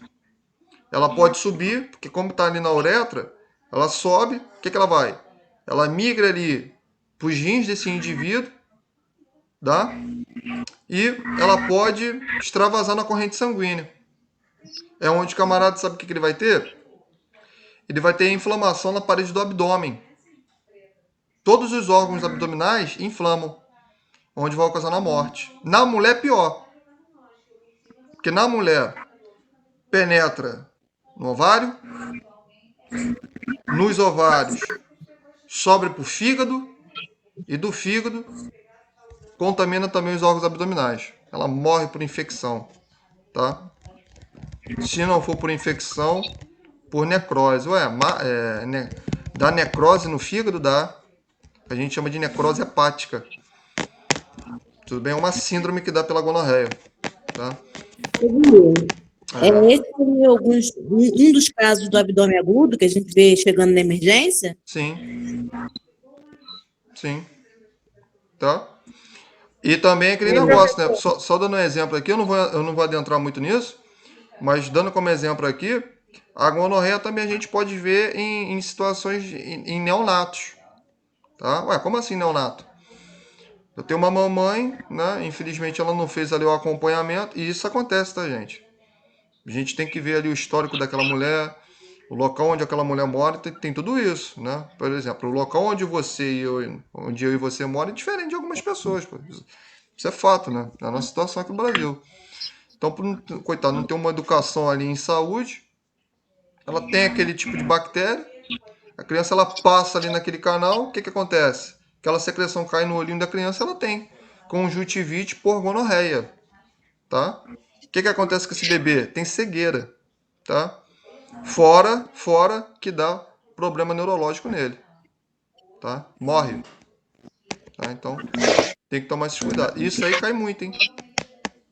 Ela pode subir, porque como está ali na uretra, ela sobe, o que ela vai? Ela migra ali para os rins desse indivíduo, tá? e ela pode extravasar na corrente sanguínea. É onde o camarada sabe o que ele vai ter? Ele vai ter inflamação na parede do abdômen. Todos os órgãos abdominais inflamam, onde vai ocasionar a morte. Na mulher, pior. Porque na mulher, penetra no ovário, nos ovários, sobe para o fígado, e do fígado, contamina também os órgãos abdominais. Ela morre por infecção, tá? Se não for por infecção, por necrose. Dá necrose no fígado, dá. A gente chama de necrose hepática. Tudo bem? É uma síndrome que dá pela gonorreia, tá? Esse seria um dos casos do abdômen agudo que a gente vê chegando na emergência? Sim. Sim. Tá? E também aquele negócio, né? Só dando um exemplo aqui, eu não vou adentrar muito nisso, mas dando como exemplo aqui, a gonorreia também a gente pode ver em situações em neonatos. Tá? Ué, como assim neonato? Eu tenho uma mamãe, né? Infelizmente ela não fez ali o acompanhamento, e isso acontece, tá, gente? A gente tem que ver ali o histórico daquela mulher, o local onde aquela mulher mora, tem tudo isso, né? Por exemplo, o local onde eu e você mora é diferente de algumas pessoas, pô. Isso é fato, né? É a nossa situação aqui no Brasil. Então, coitado, não tem uma educação ali em saúde, ela tem aquele tipo de bactéria, a criança ela passa ali naquele canal, o que acontece? Aquela secreção cai no olhinho da criança, ela tem conjuntivite por gonorreia, tá? O que acontece com esse bebê? Tem cegueira, tá? Fora que dá problema neurológico nele, tá? Morre, tá? Então, tem que tomar esse cuidado. Isso aí cai muito, hein?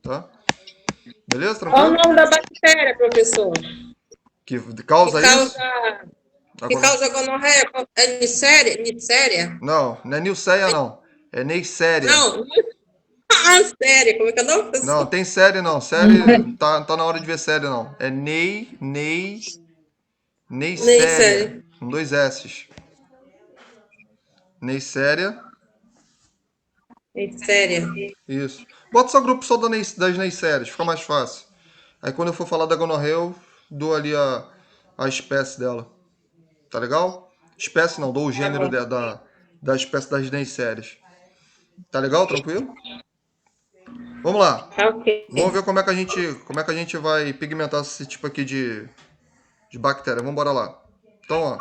Tá? Beleza? Qual o Tranquilo? nome da bactéria, professor? Que causa isso? Que causa gonorreia? É Neisseria? Não é Nilceia, não. É Neisseria. Não, séria. Como é que é o nome, professor? Não, tem série não. Série, tá na hora de ver série não. É Neisseria. Com 2 S's. Neisseria. Neisseria. Isso. Bota só grupo só das Neisserias, fica mais fácil. Aí quando eu for falar da gonorreia, eu dou ali a espécie dela. Tá legal? Espécie não, dou o gênero da espécie das Neisserias. Tá legal? Tranquilo? Vamos lá. Ok. Vamos ver como é que a gente vai pigmentar esse tipo aqui de bactéria. Vamos embora lá. Então, ó.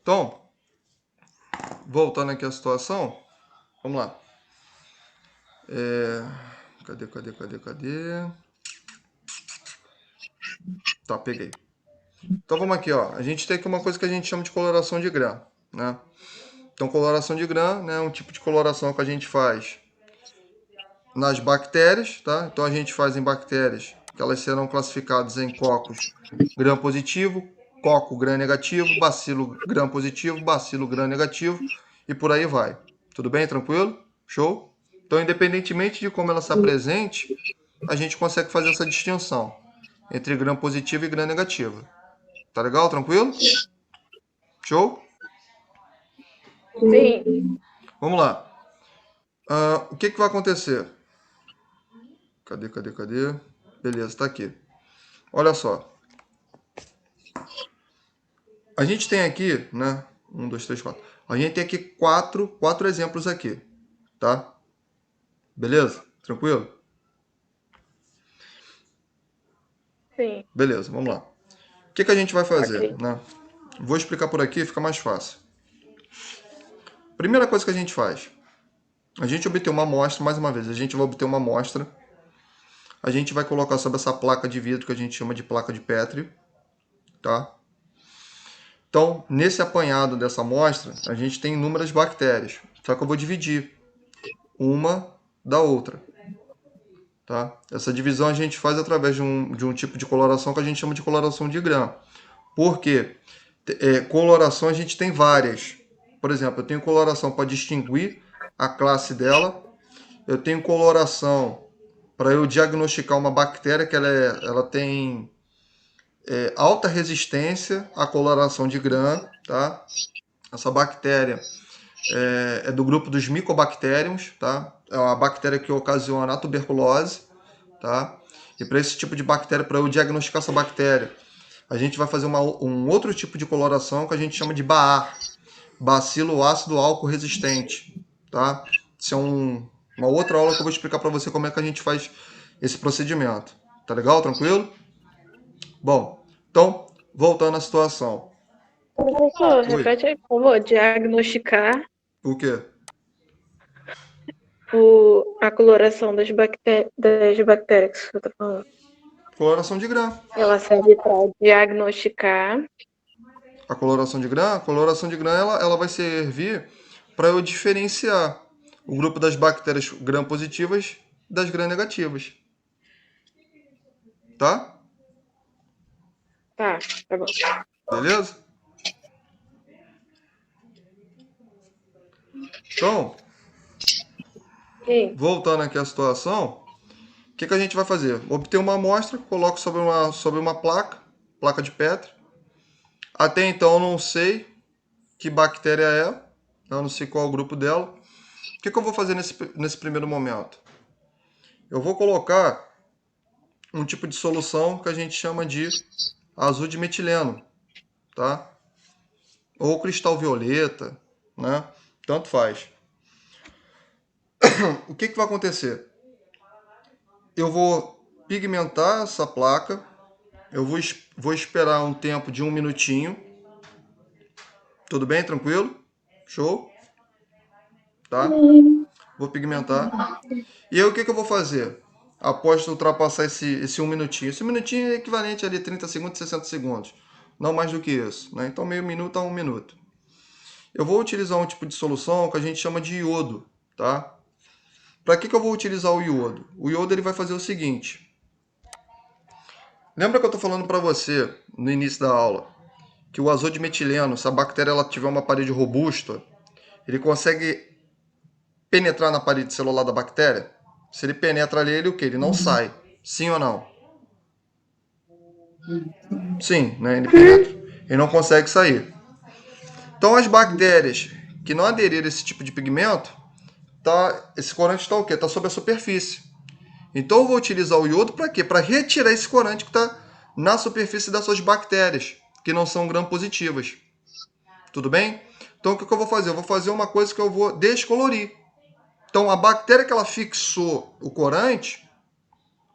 Então, voltando aqui à situação, vamos lá. Cadê? Tá, peguei. Então vamos aqui, ó. A gente tem aqui uma coisa que a gente chama de coloração de Gram, né? Então, coloração de Gram, né, é um tipo de coloração que a gente faz nas bactérias, tá? Então a gente faz em bactérias que elas serão classificadas em cocos Gram positivo, coco Gram negativo, bacilo Gram positivo, bacilo Gram negativo e por aí vai. Tudo bem? Tranquilo? Show? Então, independentemente de como ela se apresente, a gente consegue fazer essa distinção entre Gram positivo e Gram negativo. Tá legal? Tranquilo? Show? Sim. Vamos lá. O que vai acontecer? Cadê? Beleza, tá aqui. Olha só. A gente tem aqui, né? 1, 2, 3, 4. A gente tem aqui quatro exemplos aqui, tá? Beleza? Tranquilo? Sim. Beleza, vamos lá. O que a gente vai fazer, Ok. né? Vou explicar por aqui, fica mais fácil. Primeira coisa que a gente faz. A gente obter uma amostra, mais uma vez, a gente vai obter uma amostra. A gente vai colocar sobre essa placa de vidro que a gente chama de placa de Petri, tá? Então, nesse apanhado dessa amostra, a gente tem inúmeras bactérias. Só que eu vou dividir uma da outra, tá? Essa divisão a gente faz através de um tipo de coloração que a gente chama de coloração de Gram. Por quê? Coloração a gente tem várias, Por exemplo, eu tenho coloração para distinguir a classe dela. Eu tenho coloração para eu diagnosticar uma bactéria que ela tem alta resistência à coloração de Gram, tá? Essa bactéria é do grupo dos Mycobacteriums, tá? É uma bactéria que ocasiona a tuberculose, tá? E para esse tipo de bactéria, para eu diagnosticar essa bactéria, a gente vai fazer um outro tipo de coloração que a gente chama de BAR, bacilo ácido álcool resistente, tá? Isso é uma outra aula que eu vou explicar para você como é que a gente faz esse procedimento. Tá legal? Tranquilo? Bom, então, voltando à situação. Professor, Oi, repete aí, por favor. Diagnosticar o quê? a coloração das bactérias que você está falando. Coloração de Gram. Ela serve para diagnosticar. A coloração de Gram ela vai servir para eu diferenciar o grupo das bactérias Gram positivas das Gram negativas. Tá? Tá bom. Beleza? Então, Sim. voltando aqui à situação, o que a gente vai fazer? Obter uma amostra, coloco sobre uma placa de Petri. Até então eu não sei que bactéria é, eu não sei qual é o grupo dela. O que eu vou fazer nesse primeiro momento? Eu vou colocar um tipo de solução que a gente chama de azul de metileno, tá? Ou cristal violeta, né? Tanto faz. O que vai acontecer? Eu vou pigmentar essa placa, eu vou esperar um tempo de 1 minutinho. Tudo bem? Tranquilo? Show? Tá? Vou pigmentar. E aí o que eu vou fazer? Após ultrapassar esse 1 minutinho. Esse 1 minutinho é equivalente ali a 30 segundos, 60 segundos. Não mais do que isso, né? Então meio minuto a 1 minuto. Eu vou utilizar um tipo de solução que a gente chama de iodo, tá? Para que eu vou utilizar o iodo? O iodo ele vai fazer o seguinte. Lembra que eu estou falando para você no início da aula que o azul de metileno, se a bactéria ela tiver uma parede robusta, ele consegue penetrar na parede celular da bactéria? Se ele penetra ali, ele o quê? Ele não sai. Sim ou não? Sim, né? Ele penetra. Ele não consegue sair. Então as bactérias que não aderiram a esse tipo de pigmento, esse corante está o quê? Está sobre a superfície. Então eu vou utilizar o iodo para quê? Para retirar esse corante que está na superfície dessas bactérias, que não são gram-positivas. Tudo bem? Então o que eu vou fazer? Eu vou fazer uma coisa que eu vou descolorir. Então a bactéria que ela fixou o corante,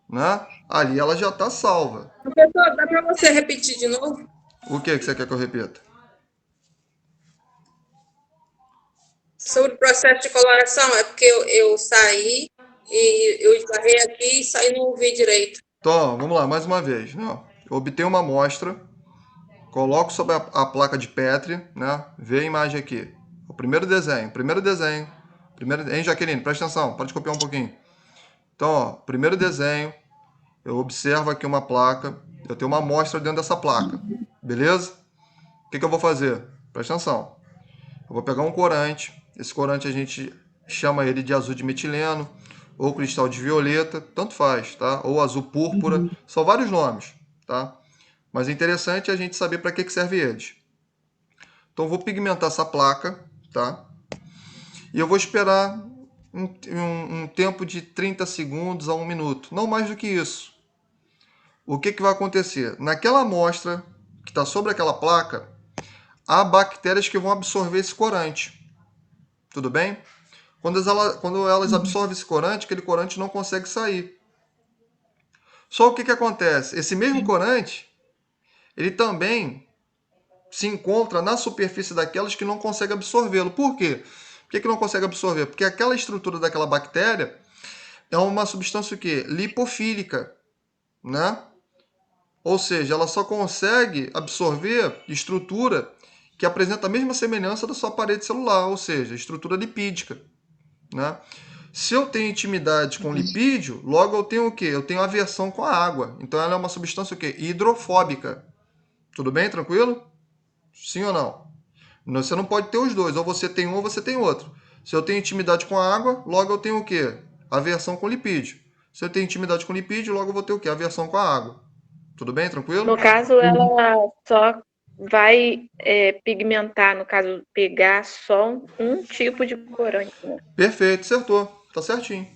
né? Ali ela já está salva. Professor, dá para você repetir de novo? O que você quer que eu repita? Sobre o processo de coloração, é porque eu saí e eu esbarrei aqui e saí não ouvi direito. Então, vamos lá, mais uma vez. Né? Eu obtenho uma amostra, coloco sobre a placa de Petri, né? Vê a imagem aqui. O primeiro desenho. Hein, Jaqueline? Presta atenção, pode copiar um pouquinho. Então, ó, primeiro desenho, eu observo aqui uma placa, eu tenho uma amostra dentro dessa placa, beleza? O que eu vou fazer? Presta atenção. Eu vou pegar um corante, esse corante a gente chama ele de azul de metileno, ou cristal de violeta, tanto faz, tá? Ou azul púrpura, são vários nomes, tá? Mas é interessante a gente saber para que serve eles. Então eu vou pigmentar essa placa, tá? E eu vou esperar um tempo de 30 segundos a 1 minuto, não mais do que isso. O que vai acontecer? Naquela amostra que está sobre aquela placa, há bactérias que vão absorver esse corante. Tudo bem? Quando elas absorvem esse corante, aquele corante não consegue sair. Só o que acontece? Esse mesmo corante, ele também se encontra na superfície daquelas que não conseguem absorvê-lo. Por quê? Por que não consegue absorver? Porque aquela estrutura daquela bactéria é uma substância o quê? Lipofílica, né? Ou seja, ela só consegue absorver estrutura que apresenta a mesma semelhança da sua parede celular, ou seja, estrutura lipídica, né? Se eu tenho intimidade com lipídio, logo eu tenho o quê? Eu tenho aversão com a água. Então ela é uma substância o quê? Hidrofóbica. Tudo bem? Tranquilo? Sim ou não? Você não pode ter os dois, ou você tem um ou você tem outro. Se eu tenho intimidade com a água, logo eu tenho o quê? Aversão com lipídio. Se eu tenho intimidade com lipídio, logo eu vou ter o quê? Aversão com a água. Tudo bem? Tranquilo? No caso, ela só vai pigmentar, no caso, pegar só um tipo de corante, né? Perfeito, acertou. Tá certinho.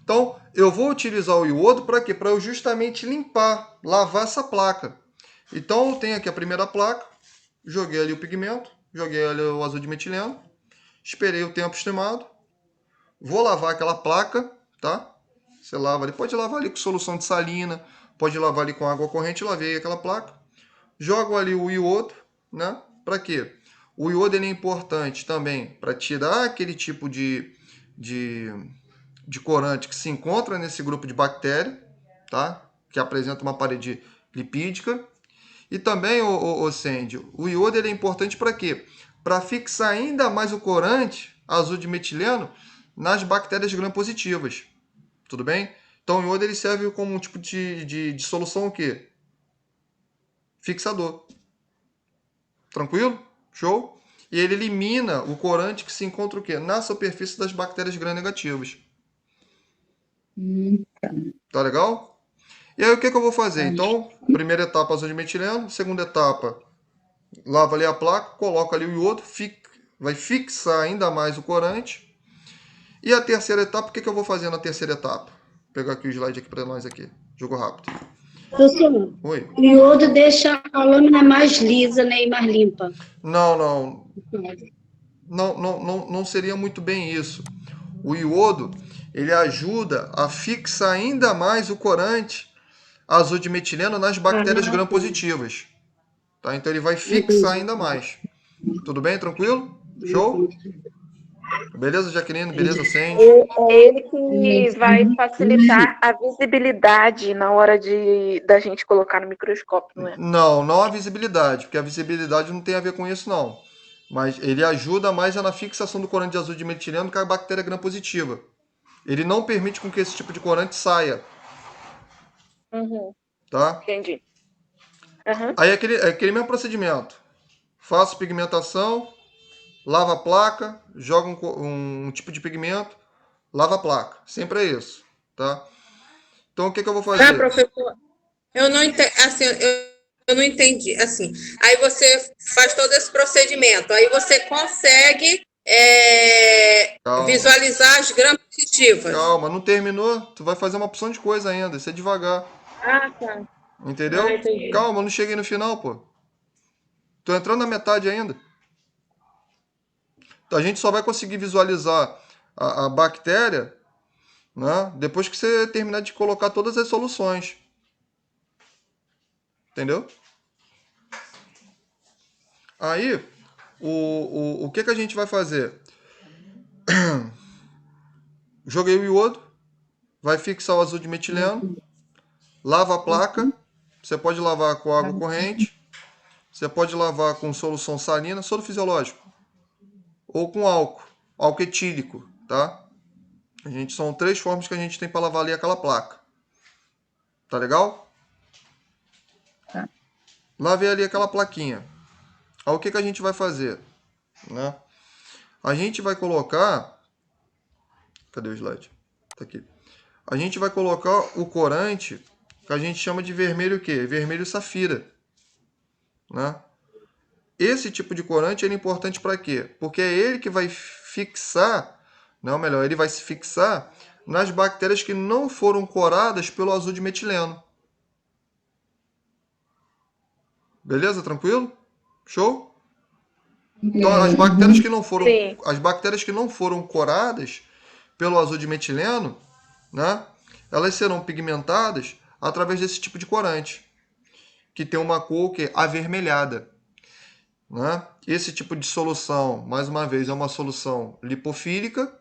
Então, eu vou utilizar o iodo para quê? Para eu justamente limpar, lavar essa placa. Então, eu tenho aqui a primeira placa, joguei ali o pigmento, joguei ali o azul de metileno, esperei o tempo estimado, vou lavar aquela placa, tá? Você lava ali, pode lavar ali com solução de salina, pode lavar ali com água corrente, lavei aquela placa. Jogo ali o iodo, né? Para quê? O iodo ele é importante também para tirar aquele tipo de corante que se encontra nesse grupo de bactéria, tá? Que apresenta uma parede lipídica. E também, o Sandy, o iodo ele é importante para quê? Para fixar ainda mais o corante azul de metileno nas bactérias gram-positivas. Tudo bem? Então o iodo ele serve como um tipo de solução o quê? Fixador. Tranquilo? Show? E ele elimina o corante que se encontra o quê? Na superfície das bactérias gram-negativas. Tá legal? E aí o que eu vou fazer? Então, primeira etapa azul de metileno, segunda etapa, lava ali a placa, coloca ali o iodo, vai fixar ainda mais o corante. E a terceira etapa, o que eu vou fazer na terceira etapa? Vou pegar aqui o slide aqui para nós aqui. Jogo rápido. Professor, Oi. o iodo deixa a lâmina mais lisa, né, e mais limpa. Não. Não seria muito bem isso. O iodo, ele ajuda a fixar ainda mais o corante azul de metileno nas bactérias gram-positivas. Tá? Então ele vai fixar ainda mais. Tudo bem? Tranquilo? Show? Beleza, Jaqueline? Beleza, Sandy? É ele que vai facilitar a visibilidade na hora da gente colocar no microscópio, não é? Não a visibilidade, porque a visibilidade não tem a ver com isso, não. Mas ele ajuda mais na fixação do corante azul de metileno com a bactéria gram-positiva. Ele não permite com que esse tipo de corante saia. Uhum, Tá? entendi. Uhum. Aí é aquele mesmo procedimento. Faço pigmentação, lava a placa, joga um tipo de pigmento, lava a placa. Sempre é isso. Tá? Então o que eu vou Ah, fazer? professor, eu não entendi, assim, eu não entendi, assim, aí você faz todo esse procedimento, aí você consegue Calma. visualizar as gram-positivas. Calma, não terminou. Tu vai fazer uma opção de coisa ainda. Isso é devagar. Ah, tá. Ah, Entendeu? entendi. Calma, não cheguei no final, pô. Tô entrando na metade ainda. Então, a gente só vai conseguir visualizar a bactéria, né, depois que você terminar de colocar todas as soluções. Entendeu? Aí, o que a gente vai fazer? Joguei o iodo, vai fixar o azul de metileno, lava a placa. Você pode lavar com água corrente, você pode lavar com solução salina, soro fisiológico, ou com álcool etílico, tá? São 3 formas que a gente tem para lavar ali aquela placa. Tá legal? Tá. Lavei ali aquela plaquinha. Aí o que a gente vai fazer? Né? A gente vai colocar... Cadê o slide? Tá aqui. A gente vai colocar o corante que a gente chama de vermelho o quê? Vermelho safira. Né? Esse tipo de corante é importante para quê? Porque é ele que vai fixar, não, melhor, ele vai se fixar nas bactérias que não foram coradas pelo azul de metileno. Beleza? Tranquilo? Show? Então, Sim. as bactérias que não foram coradas pelo azul de metileno, né, elas serão pigmentadas através desse tipo de corante, que tem uma cor que é avermelhada. Né? Esse tipo de solução, mais uma vez, é uma solução lipofílica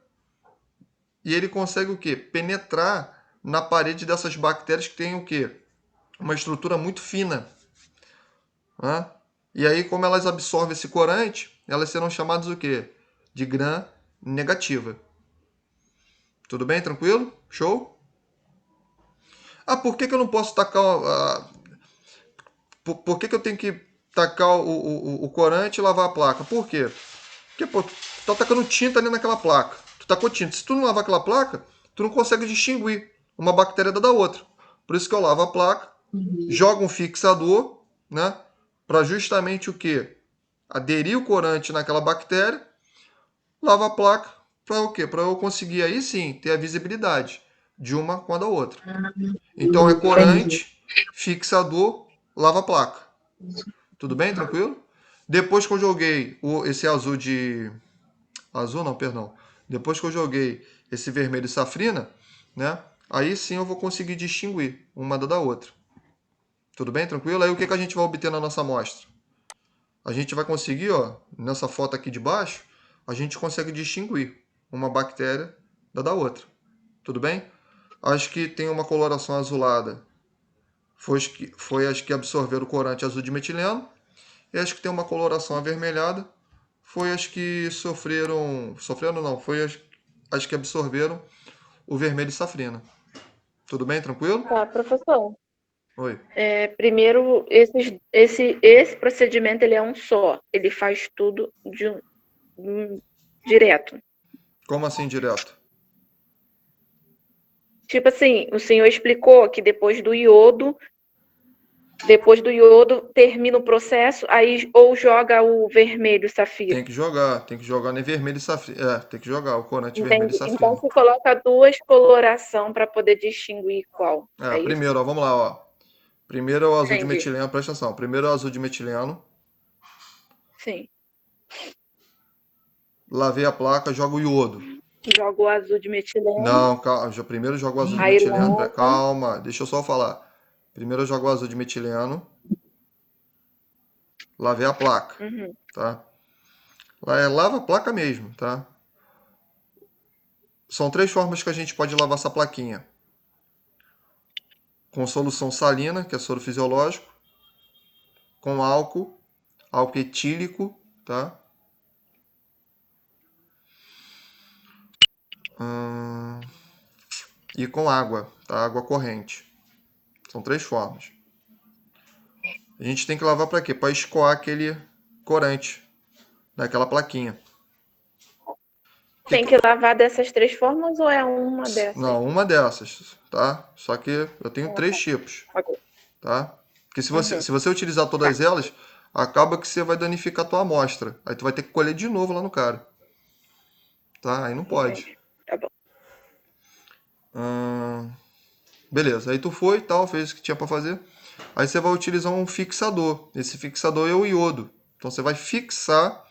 e ele consegue o quê? Penetrar na parede dessas bactérias que têm o quê? Uma estrutura muito fina. Né? E aí, como elas absorvem esse corante, elas serão chamadas o quê? De gram negativa. Tudo bem? Tranquilo? Show? Ah, por que eu não posso tacar... por que eu tenho que tacar o corante e lavar a placa. Por quê? Porque, pô, tu tá tacando tinta ali naquela placa. Tu tacou tinta. Se tu não lavar aquela placa, tu não consegue distinguir uma bactéria da outra. Por isso que eu lavo a placa, jogo um fixador, né? Para justamente o quê? Aderir o corante naquela bactéria, lavo a placa para o quê? Para eu conseguir aí sim ter a visibilidade de uma com a da outra. Então é corante, fixador, lava a placa. Tudo bem? Tranquilo? Depois que eu joguei esse azul de... Azul não, perdão. Depois que eu joguei esse vermelho safrina, né? Aí sim eu vou conseguir distinguir uma da outra. Tudo bem? Tranquilo? Aí o que, que a gente vai obter na nossa amostra? A gente vai conseguir, ó, nessa foto aqui de baixo, a gente consegue distinguir uma bactéria da outra. Tudo bem? Acho que tem uma coloração azulada. Foi as que absorveram o corante azul de metileno. E as que tem uma coloração avermelhada foi as que sofreram... Sofreram não, foi as que absorveram o vermelho safrina. Tudo bem? Tranquilo? Tá, professor. Oi. Primeiro, esse procedimento ele é um só. Ele faz tudo direto. Como assim direto? Tipo assim, o senhor explicou que depois do iodo termina o processo, aí ou joga o vermelho safira. Tem que jogar nem vermelho e safrina. É, tem que jogar o corante vermelho e Entendi. safrina. Então você coloca duas colorações para poder distinguir qual. É isso? Primeiro, ó, vamos lá, ó. Primeiro é o azul de Entendi. metileno, presta atenção. Primeiro é o azul de metileno. Sim. Lavei a placa, jogo o iodo. Joga o azul de metileno. Não, calma. Primeiro eu jogo o azul de Aí metileno. lava. Calma, deixa eu só falar. Primeiro eu jogo o azul de metileno. Lavei a placa, Uhum. tá? Lava a placa mesmo, tá? São 3 formas que a gente pode lavar essa plaquinha. Com solução salina, que é soro fisiológico. Com álcool etílico, tá? E com água, tá? Água corrente. São 3 formas. A gente tem que lavar para quê? Para escoar aquele corante naquela plaquinha. Tem que lavar dessas 3 formas ou é uma dessas? Não, uma dessas, tá? Só que eu tenho 3 tipos, Ok. tá? Porque se você utilizar todas elas, acaba que você vai danificar a tua amostra. Aí tu vai ter que colher de novo lá no cara. Tá? Aí não pode. Entendi. Tá bom. Beleza, aí tu foi e tal, fez o que tinha para fazer. Aí você vai utilizar um fixador. Esse fixador é o iodo. Então você vai fixar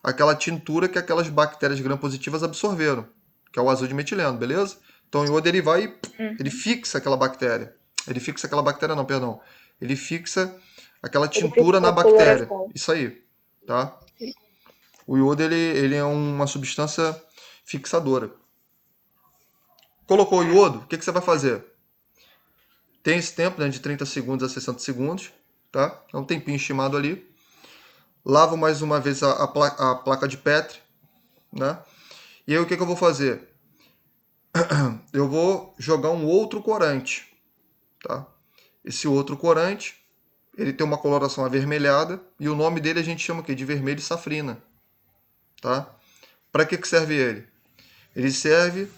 aquela tintura que aquelas bactérias gram-positivas absorveram, que é o azul de metileno, beleza? Então o iodo ele vai e ele fixa aquela bactéria. Ele fixa aquela bactéria não, perdão. Ele fixa aquela tintura na bactéria. Isso aí, tá? O iodo ele é uma substância fixadora. Colocou o iodo, o que você vai fazer? Tem esse tempo, né, de 30 segundos a 60 segundos, tá? É um tempinho estimado ali. Lavo mais uma vez a placa de Petri, né? E aí o que eu vou fazer? Eu vou jogar um outro corante, tá? Esse outro corante, ele tem uma coloração avermelhada e o nome dele a gente chama aqui de vermelho safrina, tá? Para que serve ele? Ele serve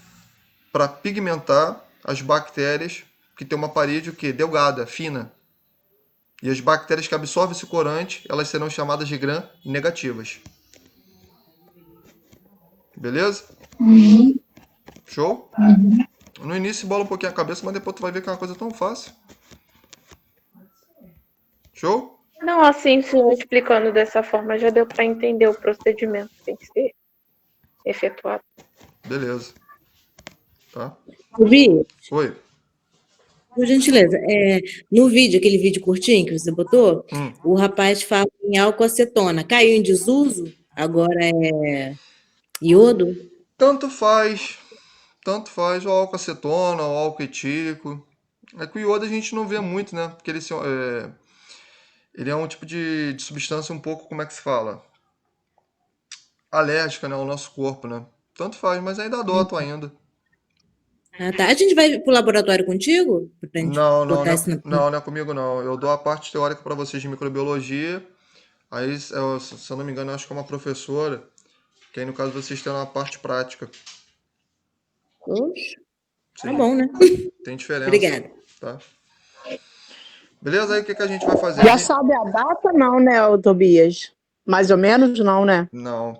para pigmentar as bactérias que tem uma parede o quê? Delgada, fina. E as bactérias que absorvem esse corante, elas serão chamadas de gram negativas. Beleza? Show? No início bola um pouquinho a cabeça, mas depois tu vai ver que é uma coisa tão fácil. Show? Não, assim, se explicando dessa forma, já deu para entender o procedimento que tem que ser efetuado. Beleza. Tá? Vi, Oi. por gentileza, no vídeo, aquele vídeo curtinho que você botou, o rapaz fala em álcool acetona. Caiu em desuso? Agora é iodo? Tanto faz o álcool acetona, o álcool etílico. É que o iodo a gente não vê muito, né? Porque ele é um tipo de substância um pouco, como é que se fala? Alérgica, né, ao nosso corpo, né? Tanto faz, mas ainda adoto ainda. Ah, tá. A gente vai pro laboratório contigo? Pra gente Não botar isso na... não é comigo não. Eu dou a parte teórica para vocês de microbiologia Aí, se eu não me engano, eu acho que é uma professora, que aí no caso vocês têm uma parte prática. Oxe, tá Sim, bom, né? tem diferença, Obrigada. tá? Beleza? Aí o que que a gente vai fazer? Já sabe a data, não, né, ô Tobias? Mais ou menos, não, né? Não,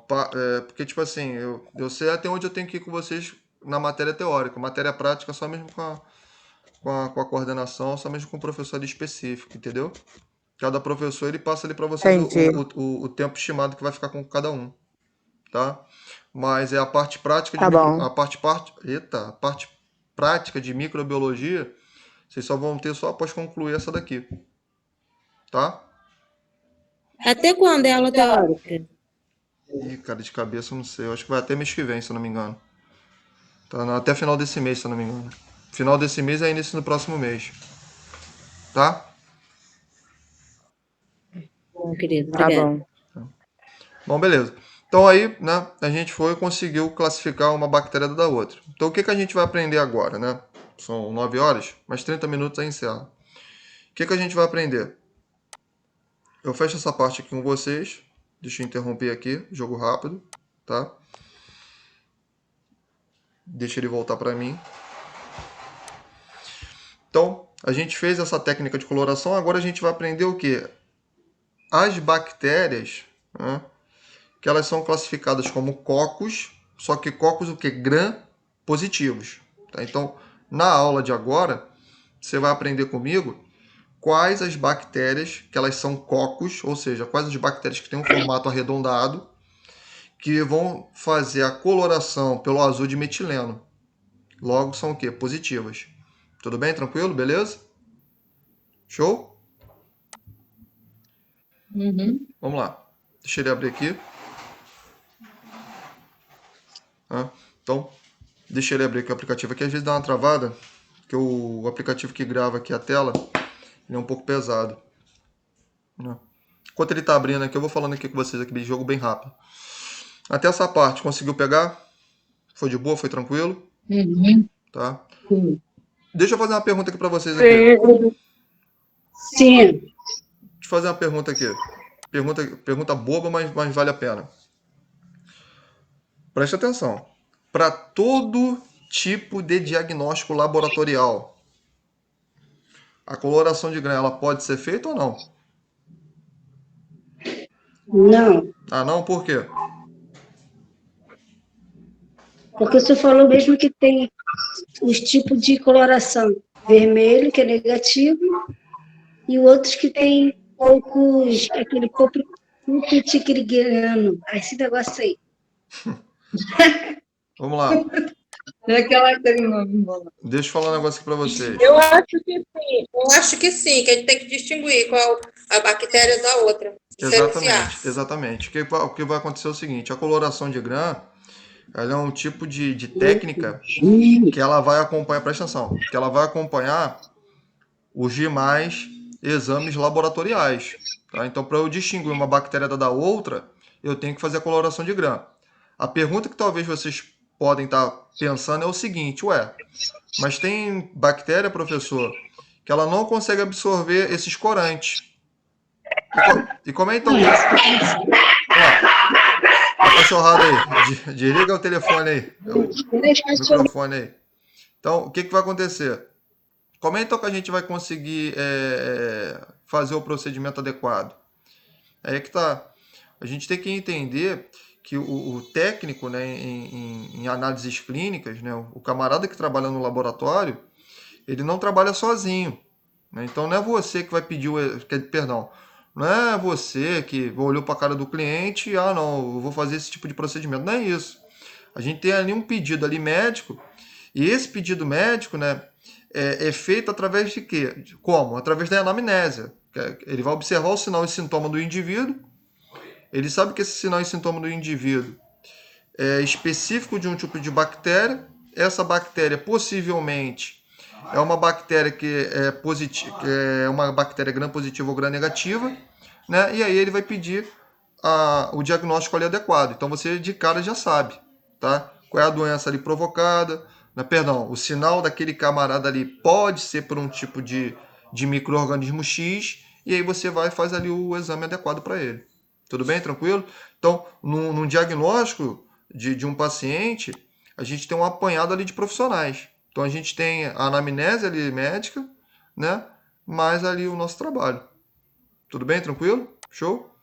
porque tipo assim, eu sei até onde eu tenho que ir com vocês na matéria teórica. Matéria prática só mesmo com a coordenação, só mesmo com o professor ali específico, entendeu? Cada professor ele passa ali para vocês Entendi. o tempo estimado que vai ficar com cada um, tá? Mas é a parte prática de Tá bom. a parte prática de microbiologia, vocês só vão ter só após concluir essa daqui, tá? Até quando é aula teórica? Ih, cara, de cabeça eu não sei. Eu acho que vai até mês que vem, se eu não me engano. Tá, não, até final desse mês, se eu não me engano. Final desse mês é início do próximo mês. Tá? Bom, querido, Tá obrigada. bom. Bom, beleza. Então aí, né, a gente foi e conseguiu classificar uma bactéria da outra. Então o que que a gente vai aprender agora, né? São 9 horas, mais 30 minutos aí encerra. O que que a gente vai aprender? Eu fecho essa parte aqui com vocês. Deixa eu interromper aqui, jogo rápido, tá? Deixa ele voltar para mim. Então, a gente fez essa técnica de coloração, agora a gente vai aprender o quê? As bactérias, né, que elas são classificadas como cocos, só que cocos o que? Gram-positivos. Tá? Então, na aula de agora, você vai aprender comigo quais as bactérias que elas são cocos, ou seja, quais as bactérias que têm um formato arredondado, que vão fazer a coloração pelo azul de metileno. Logo, são o quê? Positivas. Tudo bem? Tranquilo? Beleza? Show? Vamos lá. Deixa ele abrir aqui. Então, deixa ele abrir aqui o aplicativo aqui. Às vezes dá uma travada, porque o aplicativo que grava aqui a tela, ele é um pouco pesado. Enquanto ele está abrindo aqui, eu vou falando aqui com vocês aqui de jogo bem rápido. Até essa parte, conseguiu pegar? Foi de boa? Foi tranquilo? Tá? Deixa eu fazer uma pergunta aqui para vocês aqui. Sim. Deixa eu fazer uma pergunta aqui. Pergunta boba, mas vale a pena. Preste atenção. Para todo tipo de diagnóstico laboratorial, a coloração de grã ela pode ser feita ou não? Não, Ah, não? Por quê? porque você falou mesmo que tem os tipos de coloração. Vermelho, que é negativo, e outros que tem poucos, aquele pouco tiquirigiano. Esse negócio aí. Vamos lá. Deixa eu falar um negócio aqui para vocês. Eu acho que sim. Eu acho que sim, que a gente tem que distinguir qual a bactéria da outra. Diferenciar. Exatamente. O que vai acontecer é o seguinte: a coloração de grã ela é um tipo de técnica que ela vai acompanhar, presta atenção, que ela vai acompanhar os demais exames laboratoriais. Tá? Então, para eu distinguir uma bactéria da outra, eu tenho que fazer a coloração de grã. A pergunta que talvez vocês podem estar pensando é o seguinte: ué, mas tem bactéria, professor, que ela não consegue absorver esses corantes. E como é então que a cachorrada aí? Desliga o telefone aí, o microfone aí. Então, o que vai acontecer? Como é então que a gente vai conseguir fazer o procedimento adequado? Aí que tá. A gente tem que entender que o técnico, né, em análises clínicas, né, o camarada que trabalha no laboratório, ele não trabalha sozinho. Né? Então não é você que vai pedir perdão. Não é você que olhou para a cara do cliente e, não, eu vou fazer esse tipo de procedimento. Não é isso. A gente tem ali um pedido ali médico, e esse pedido médico, né, é feito através de quê? Como? Através da anamnésia. Ele vai observar o sinal e sintoma do indivíduo, ele sabe que esse sinal e sintoma do indivíduo é específico de um tipo de bactéria, essa bactéria possivelmente é uma bactéria que é uma bactéria gram-positiva ou gram-negativa, né? E aí ele vai pedir o diagnóstico ali adequado. Então você de cara já sabe, tá? Qual é a doença ali provocada, né? Perdão, o sinal daquele camarada ali pode ser por um tipo de micro-organismo X, e aí você vai e faz ali o exame adequado para ele. Tudo bem? Tranquilo? Então, num diagnóstico de um paciente, a gente tem um apanhado ali de profissionais. Então, a gente tem a anamnese ali médica, né? Mais ali o nosso trabalho. Tudo bem? Tranquilo? Show?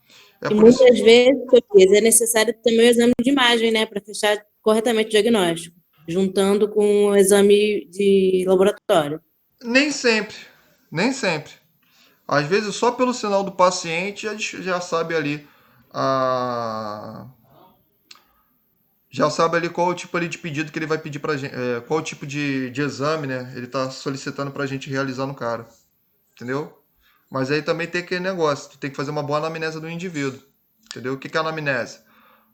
É E por isso. muitas vezes, Tobias, é necessário também o exame de imagem, né, para fechar corretamente o diagnóstico, juntando com o exame de laboratório. Nem sempre. Nem sempre. Às vezes, só pelo sinal do paciente, a gente já sabe ali a... Já sabe ali qual o tipo ali de pedido que ele vai pedir pra gente, qual o tipo de exame, né? Ele está solicitando pra gente realizar no cara. Entendeu? Mas aí também tem aquele negócio, tu tem que fazer uma boa anamnese do indivíduo. Entendeu? O que é anamnese?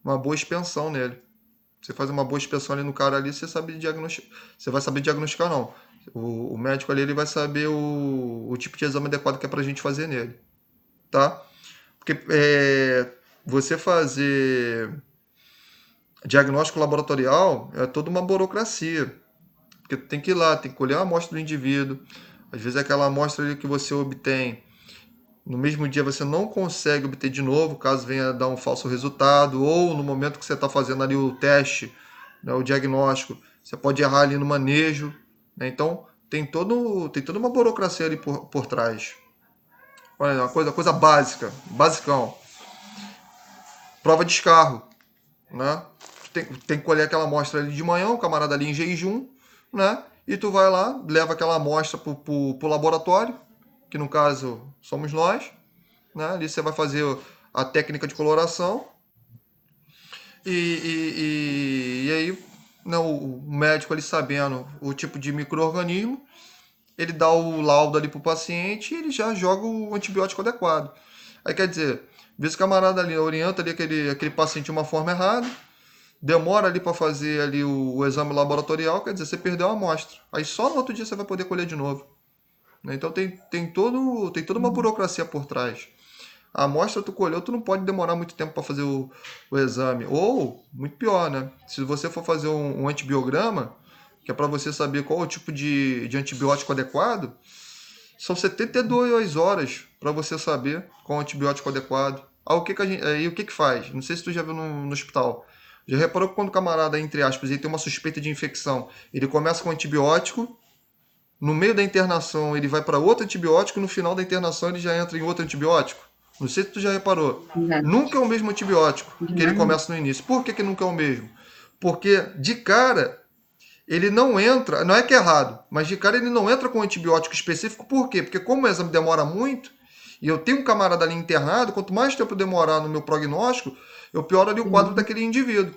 Uma boa expensão nele. Você faz uma boa inspeção ali no cara ali, você sabe diagnosticar. Você vai saber diagnosticar, não. O médico ali ele vai saber o tipo de exame adequado que é pra gente fazer nele. Tá? Porque você fazer diagnóstico laboratorial é toda uma burocracia. Porque tem que ir lá, tem que colher a amostra do indivíduo. Às vezes aquela amostra ali que você obtém, no mesmo dia você não consegue obter de novo, caso venha dar um falso resultado, ou no momento que você está fazendo ali o teste, né, o diagnóstico, você pode errar ali no manejo. Né? Então, tem toda uma burocracia ali por trás. Olha, uma coisa básica, basicão. Prova de escarro. Né? Tem que colher aquela amostra ali de manhã, o camarada ali em jejum, né? E tu vai lá, leva aquela amostra pro laboratório, que no caso somos nós, né? Ali você vai fazer a técnica de coloração e aí né, o médico ali sabendo o tipo de micro-organismo, ele dá o laudo ali pro paciente e ele já joga o antibiótico adequado. Aí quer dizer, vê se o camarada ali orienta ali aquele paciente de uma forma errada, demora ali para fazer ali o exame laboratorial, quer dizer, você perdeu a amostra. Aí só no outro dia você vai poder colher de novo. Né? Então tem toda uma burocracia por trás. A amostra tu colheu, tu não pode demorar muito tempo para fazer o exame. Ou, muito pior, né? Se você for fazer um antibiograma, que é para você saber qual é o tipo de antibiótico adequado, são 72 horas para você saber qual é o antibiótico adequado. Aí o que faz? Não sei se tu já viu no hospital. Já reparou que quando o camarada, entre aspas, ele tem uma suspeita de infecção, ele começa com antibiótico, no meio da internação ele vai para outro antibiótico, no final da internação ele já entra em outro antibiótico? Não sei se tu já reparou. Exato. Nunca é o mesmo antibiótico que ele começa no início. Por que nunca é o mesmo? Porque de cara ele não entra, não é que é errado, mas de cara ele não entra com antibiótico específico. Por quê? Porque como o exame demora muito, e eu tenho um camarada ali internado, quanto mais tempo demorar no meu prognóstico, eu pioro ali o quadro daquele indivíduo.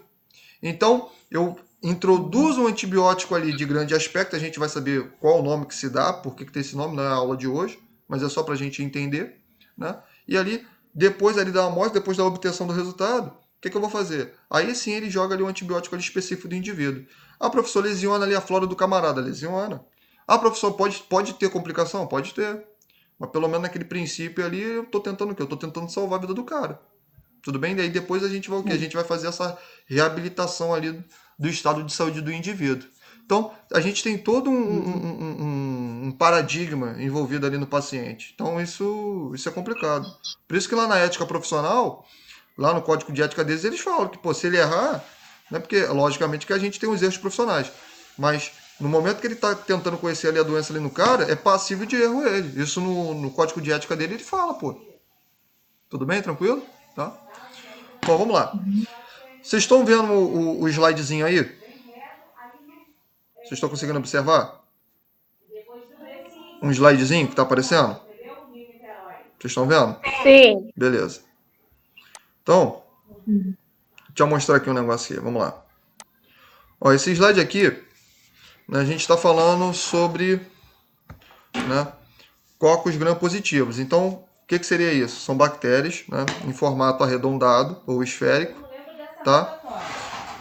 Então, eu introduzo um antibiótico ali de grande aspecto, a gente vai saber qual o nome que se dá, por que tem esse nome, não é a aula de hoje, mas é só para a gente entender. Né? E ali, depois ali da amostra, depois da obtenção do resultado, o que eu vou fazer? Aí sim ele joga ali um antibiótico ali específico do indivíduo. Ah, professor, lesiona ali a flora do camarada. Lesiona. Ah, professor, pode ter complicação? Pode ter. Mas pelo menos naquele princípio ali, eu tô tentando o quê? Eu tô tentando salvar a vida do cara. Tudo bem? Daí depois a gente vai o quê? A gente vai fazer essa reabilitação ali do estado de saúde do indivíduo. Então, a gente tem todo um paradigma envolvido ali no paciente. Então, isso é complicado. Por isso que lá na ética profissional, lá no código de ética deles, eles falam que, pô, se ele errar, né, porque, logicamente, que a gente tem os erros profissionais. Mas, no momento que ele está tentando conhecer ali a doença ali no cara, é passível de erro ele. Isso no código de ética dele, ele fala, pô. Tudo bem? Tranquilo? Tá? Bom, vamos lá. Vocês estão vendo o slidezinho aí? Vocês estão conseguindo observar? Um slidezinho que está aparecendo? Vocês estão vendo? Sim. Beleza. Então, deixa eu mostrar aqui um negócio aqui. Vamos lá. Ó, esse slide aqui, né, a gente está falando sobre, né, cocos gram-positivos. Então, o que seria isso? São bactérias, né, em formato arredondado ou esférico, tá?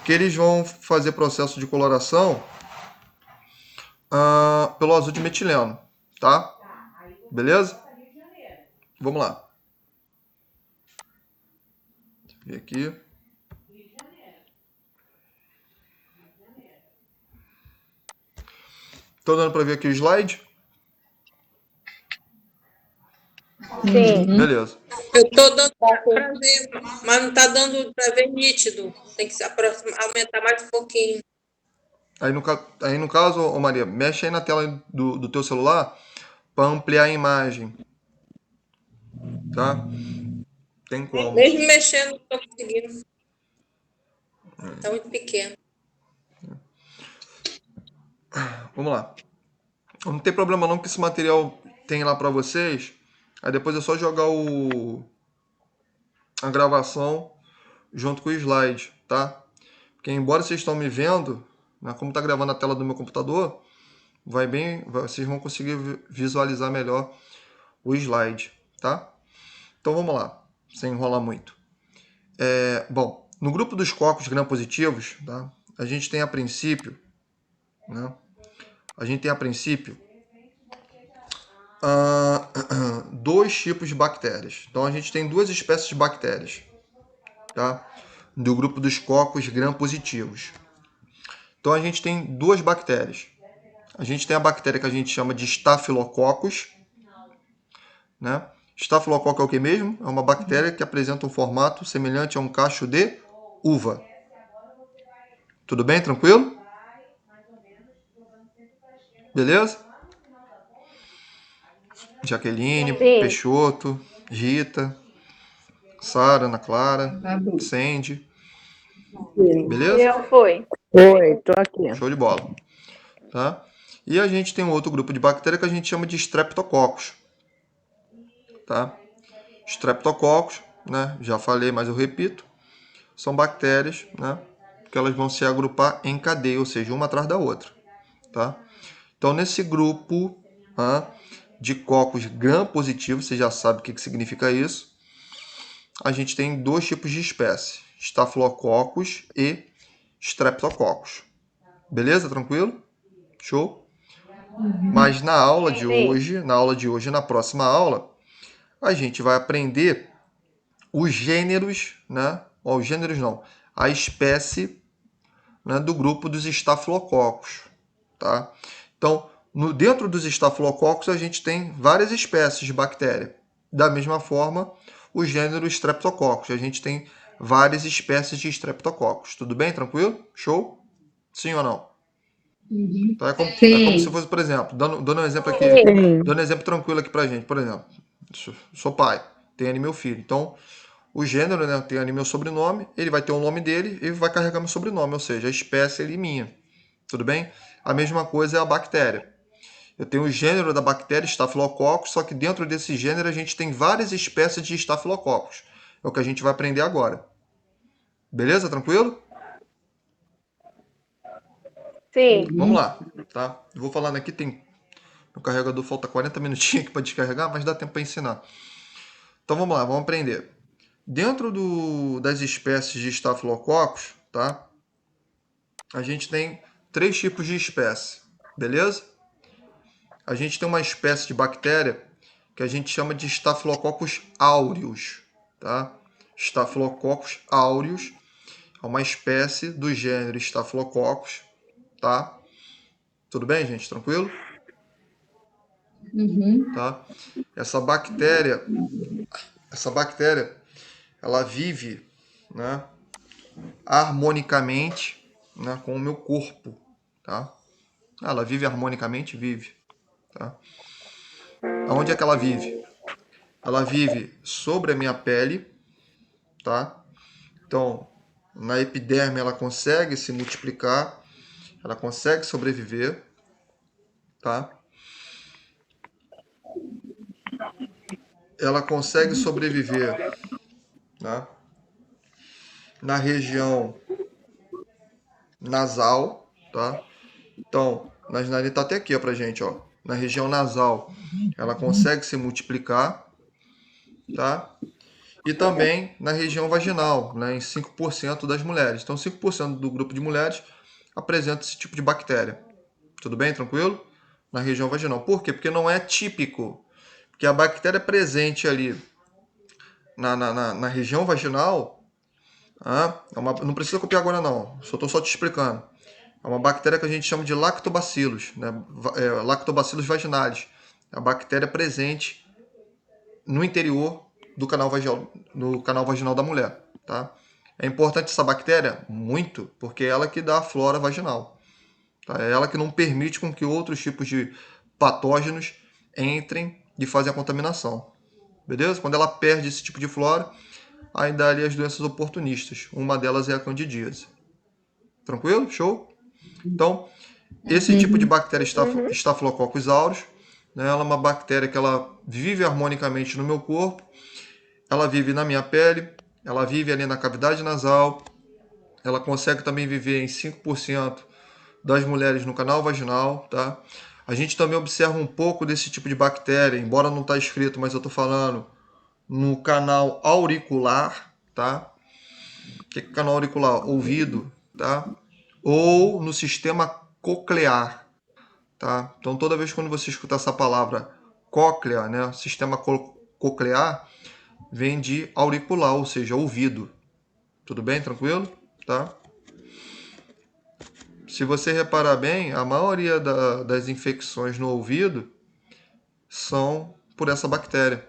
Que eles vão fazer processo de coloração pelo azul de metileno, tá? Beleza? Vamos lá. Deixa eu ver aqui. Tô dando para ver aqui o slide? Sim. Beleza. Eu estou dando para ver, mas não está dando para ver nítido. Tem que se aumentar mais um pouquinho. Aí no caso, ô Maria, mexe aí na tela do teu celular para ampliar a imagem, tá? Tem como. Mesmo mexendo, não estou conseguindo. Está muito pequeno. Vamos lá. Não tem problema não que esse material tem lá para vocês. Aí depois é só jogar a gravação junto com o slide, tá? Porque embora vocês estão me vendo, né, como está gravando a tela do meu computador, vocês vão conseguir visualizar melhor o slide, tá? Então vamos lá, sem enrolar muito. Bom, no grupo dos cocos gram-positivos, tá? A gente tem a princípio, né? Dois tipos de bactérias. Então a gente tem duas espécies de bactérias, tá? Do grupo dos cocos gram-positivos. Então a gente tem duas bactérias. A gente tem a bactéria que a gente chama de Staphylococcus, né? Estafilococo é o que mesmo? É uma bactéria que apresenta um formato semelhante a um cacho de uva. Tudo bem? Tranquilo? Beleza? Jaqueline, Sim. Peixoto, Rita, Sara, Ana Clara, Tá bom. Sandy. Beleza? Eu fui. Oi, tô aqui. Show de bola. Tá? E a gente tem um outro grupo de bactérias que a gente chama de Streptococcus. Tá? Streptococcus, né? Já falei, mas eu repito. São bactérias, né? Que elas vão se agrupar em cadeia, ou seja, uma atrás da outra. Tá? Então, nesse grupo de cocos gram-positivos, você já sabe o que significa isso, a gente tem dois tipos de espécie, Staphylococcus e Streptococcus. Beleza? Tranquilo? Show? Mas na aula de hoje, na próxima aula, a gente vai aprender os gêneros, né? Os gêneros não, a espécie, né, do grupo dos Staphylococcus, tá? Então, dentro dos Staphylococcus, a gente tem várias espécies de bactéria. Da mesma forma, o gênero Streptococcus. A gente tem várias espécies de Streptococcus. Tudo bem? Tranquilo? Show? Sim ou não? Então, é como se fosse, por exemplo, dando um exemplo aqui, dando um exemplo tranquilo aqui pra gente. Por exemplo, sou pai, tenho ali meu filho. Então, o gênero, né, tem ali meu sobrenome, ele vai ter o nome dele e vai carregar meu sobrenome, ou seja, a espécie ali minha. Tudo bem? A mesma coisa é a bactéria. Eu tenho o gênero da bactéria Staphylococcus, só que dentro desse gênero a gente tem várias espécies de Staphylococcus. É o que a gente vai aprender agora. Beleza? Tranquilo? Sim. Vamos lá, tá? Eu vou falando aqui, o carregador falta 40 minutinhos aqui para descarregar, mas dá tempo para ensinar. Então vamos lá, vamos aprender. Dentro das espécies de Staphylococcus, tá? A gente tem três tipos de espécie, beleza? A gente tem uma espécie de bactéria que a gente chama de Staphylococcus aureus, tá? Staphylococcus aureus é uma espécie do gênero Staphylococcus, tá? Tudo bem, gente? Tranquilo? Tá? Essa bactéria, ela vive, né, harmonicamente, né, com o meu corpo, tá? Ela vive harmonicamente, vive, tá? Aonde é que ela vive? Ela vive sobre a minha pele, tá? Então, na epiderme ela consegue se multiplicar, ela consegue sobreviver, tá? Ela consegue sobreviver, né, na região nasal, tá? Então, nas nariz tá até aqui, ó, pra gente, ó. Na região nasal, ela consegue se multiplicar, tá? E também na região vaginal, né, em 5% das mulheres. Então, 5% do grupo de mulheres apresenta esse tipo de bactéria. Tudo bem? Tranquilo? Na região vaginal. Por quê? Porque não é típico. Porque a bactéria presente ali na região vaginal, não precisa copiar agora não, estou só te explicando. É uma bactéria que a gente chama de lactobacillus, né? Lactobacillus vaginalis. É a bactéria presente no interior do canal vaginal, no canal vaginal da mulher, tá? É importante essa bactéria? Muito, porque é ela que dá a flora vaginal. Tá? É ela que não permite com que outros tipos de patógenos entrem e fazem a contaminação. Beleza? Quando ela perde esse tipo de flora, aí dá ali as doenças oportunistas. Uma delas é a candidíase. Tranquilo? Show? Então, esse tipo de bactéria Staphylococcus aureus, né, ela é uma bactéria que ela vive harmonicamente no meu corpo, ela vive na minha pele, ela vive ali na cavidade nasal, ela consegue também viver em 5% das mulheres no canal vaginal, tá? A gente também observa um pouco desse tipo de bactéria, embora não está escrito, mas eu estou falando no canal auricular, tá? O que é canal auricular? Ouvido, tá? Ou no sistema coclear, tá? Então toda vez quando você escuta essa palavra cóclea, né, sistema coclear, vem de auricular, ou seja, ouvido. Tudo bem? Tranquilo? Tá? Se você reparar bem, a maioria das infecções no ouvido são por essa bactéria,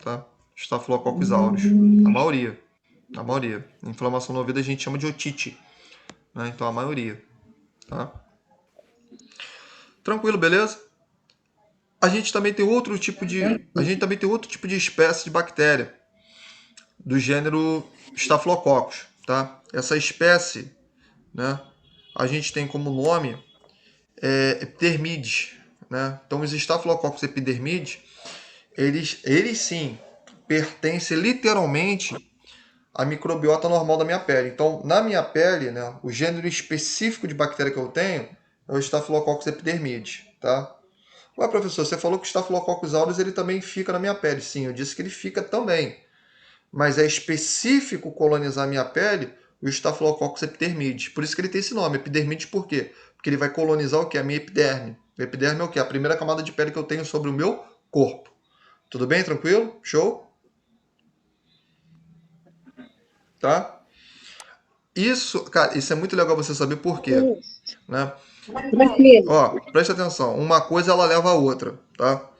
tá? Staphylococcus aureus. A maioria. A maioria. Inflamação no ouvido a gente chama de otite, né? Então a maioria, tá? Tranquilo, beleza? A gente também tem outro tipo de espécie de bactéria do gênero Staphylococcus, tá? Essa espécie, né? A gente tem como nome epidermides, né? Então os Staphylococcus epidermides, eles sim pertencem literalmente à microbiota normal da minha pele. Então, na minha pele, né, o gênero específico de bactéria que eu tenho é o Staphylococcus epidermides, tá? Ué, professor, você falou que o Staphylococcus aureus ele também fica na minha pele. Sim, eu disse que ele fica também. Mas é específico colonizar a minha pele o Staphylococcus epidermides. Por isso que ele tem esse nome, epidermides, por quê? Porque ele vai colonizar o que? A minha epiderme. A epiderme é o quê? A primeira camada de pele que eu tenho sobre o meu corpo. Tudo bem? Tranquilo? Show? Tá? Isso, cara, isso é muito legal você saber por quê, né? Ó, preste atenção. Uma coisa ela leva a outra, tá?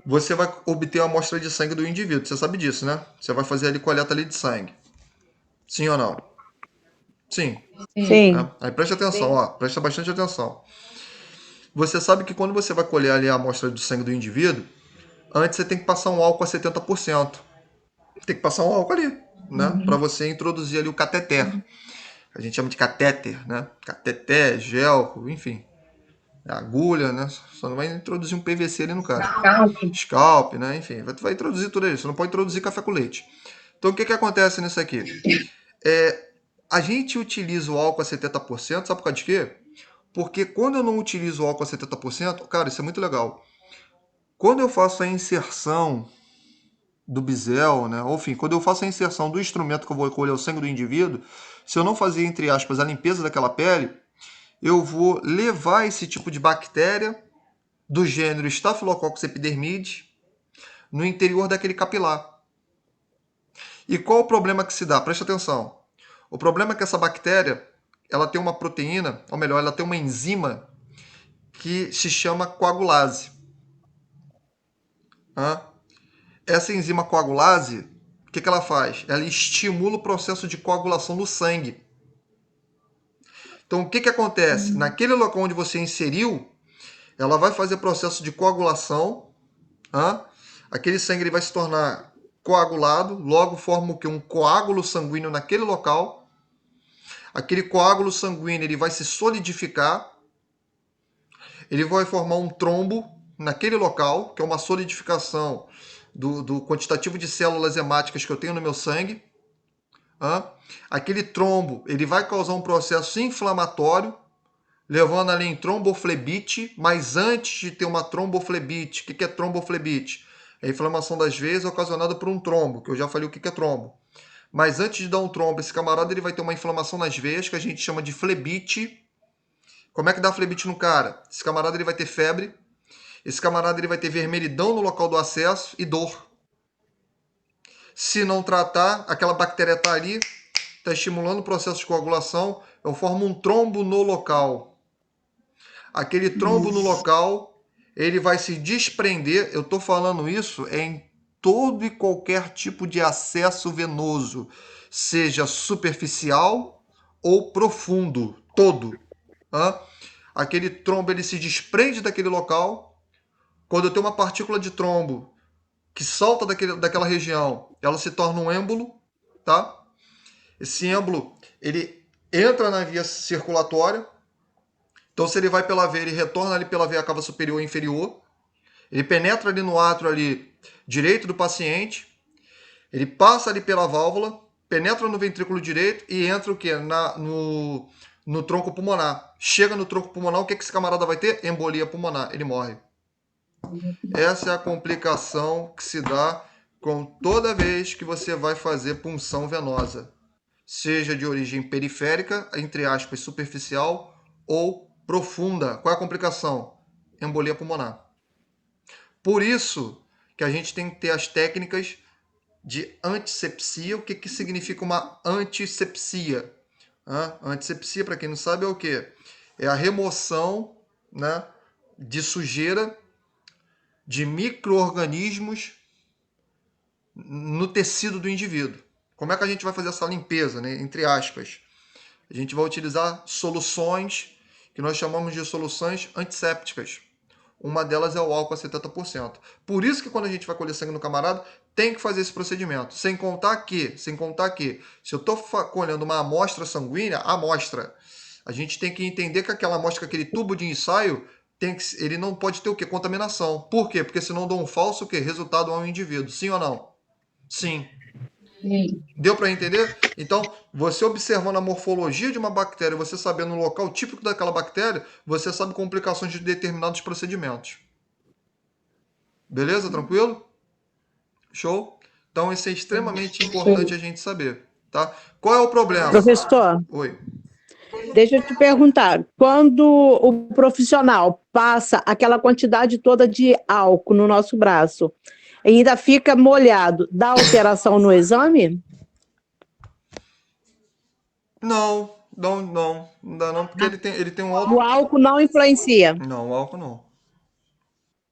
Você vai obter uma amostra de sangue do indivíduo. Você sabe disso, né? Você vai fazer ali coleta ali de sangue. Sim ou não? Sim. Sim. Né? Aí preste atenção, ó. Presta bastante atenção. Você sabe que quando você vai colher ali a amostra de sangue do indivíduo, antes você tem que passar um álcool a 70%. Tem que passar um álcool ali, né? Para você introduzir ali o cateter. A gente chama de catéter, né? Cateter, gel, enfim. Agulha, né? Só não vai introduzir um PVC ali no cara. Scalp, né? Enfim, vai introduzir tudo isso. Você não pode introduzir café com leite. Então, o que acontece nisso aqui? A gente utiliza o álcool a 70%, sabe por causa de quê? Porque quando eu não utilizo o álcool a 70%, cara, isso é muito legal. Quando eu faço a inserção do bisel, né? Ou enfim, quando eu faço a inserção do instrumento que eu vou colher o sangue do indivíduo, se eu não fazer, entre aspas, a limpeza daquela pele, eu vou levar esse tipo de bactéria do gênero Staphylococcus epidermides no interior daquele capilar. E qual o problema que se dá? Presta atenção. O problema é que essa bactéria, ela tem uma proteína, ou melhor, ela tem uma enzima que se chama coagulase. Essa enzima coagulase, o que ela faz? Ela estimula o processo de coagulação do sangue. Então, o que acontece? Naquele local onde você inseriu, ela vai fazer processo de coagulação. Aquele sangue ele vai se tornar coagulado, logo forma o que? Um coágulo sanguíneo naquele local. Aquele coágulo sanguíneo ele vai se solidificar. Ele vai formar um trombo naquele local, que é uma solidificação do quantitativo de células hemáticas que eu tenho no meu sangue. Aquele trombo ele vai causar um processo inflamatório, levando ali em tromboflebite, mas antes de ter uma tromboflebite, o que é tromboflebite? É a inflamação das veias ocasionada por um trombo, que eu já falei o que é trombo. Mas antes de dar um trombo, esse camarada ele vai ter uma inflamação nas veias, que a gente chama de flebite. Como é que dá flebite no cara? Esse camarada ele vai ter febre, esse camarada ele vai ter vermelhidão no local do acesso e dor. Se não tratar, aquela bactéria está ali, está estimulando o processo de coagulação, eu formo um trombo no local. Aquele trombo no local, ele vai se desprender, eu estou falando isso em todo e qualquer tipo de acesso venoso, seja superficial ou profundo, todo. Tá? Aquele trombo ele se desprende daquele local. Quando eu tenho uma partícula de trombo que salta daquela região, ela se torna um êmbolo, tá? Esse êmbolo, ele entra na via circulatória. Então, se ele vai pela veia, ele retorna ali pela veia cava superior e inferior. Ele penetra ali no átrio ali direito do paciente. Ele passa ali pela válvula, penetra no ventrículo direito e entra o quê? No tronco pulmonar. Chega no tronco pulmonar, o que esse camarada vai ter? Embolia pulmonar. Ele morre. Essa é a complicação que se dá com toda vez que você vai fazer punção venosa. Seja de origem periférica, entre aspas, superficial ou profunda. Qual é a complicação? Embolia pulmonar. Por isso que a gente tem que ter as técnicas de antisepsia. O que significa uma antisepsia? Antisepsia, para quem não sabe, é o quê? É a remoção, né, de sujeira de micro-organismos no tecido do indivíduo. Como é que a gente vai fazer essa limpeza, né? Entre aspas. A gente vai utilizar soluções que nós chamamos de soluções antissépticas. Uma delas é o álcool a 70%. Por isso que quando a gente vai colher sangue no camarada, tem que fazer esse procedimento. Sem contar que, se eu estou colhendo uma amostra sanguínea, a gente tem que entender que aquela amostra, aquele tubo de ensaio, ele não pode ter o quê? Contaminação. Por quê? Porque senão dá um falso o quê? Resultado ao indivíduo. Sim ou não? Sim. Deu para entender? Então, você observando a morfologia de uma bactéria, você sabendo o local típico daquela bactéria, você sabe complicações de determinados procedimentos. Beleza? Tranquilo? Show? Então, isso é extremamente importante a gente saber. Tá? Qual é o problema? Professor, Oi. deixa eu te perguntar. Quando o profissional passa aquela quantidade toda de álcool no nosso braço e ainda fica molhado, dá alteração no exame? Não dá não, porque ele tem um alto... O álcool não influencia? Não, o álcool não.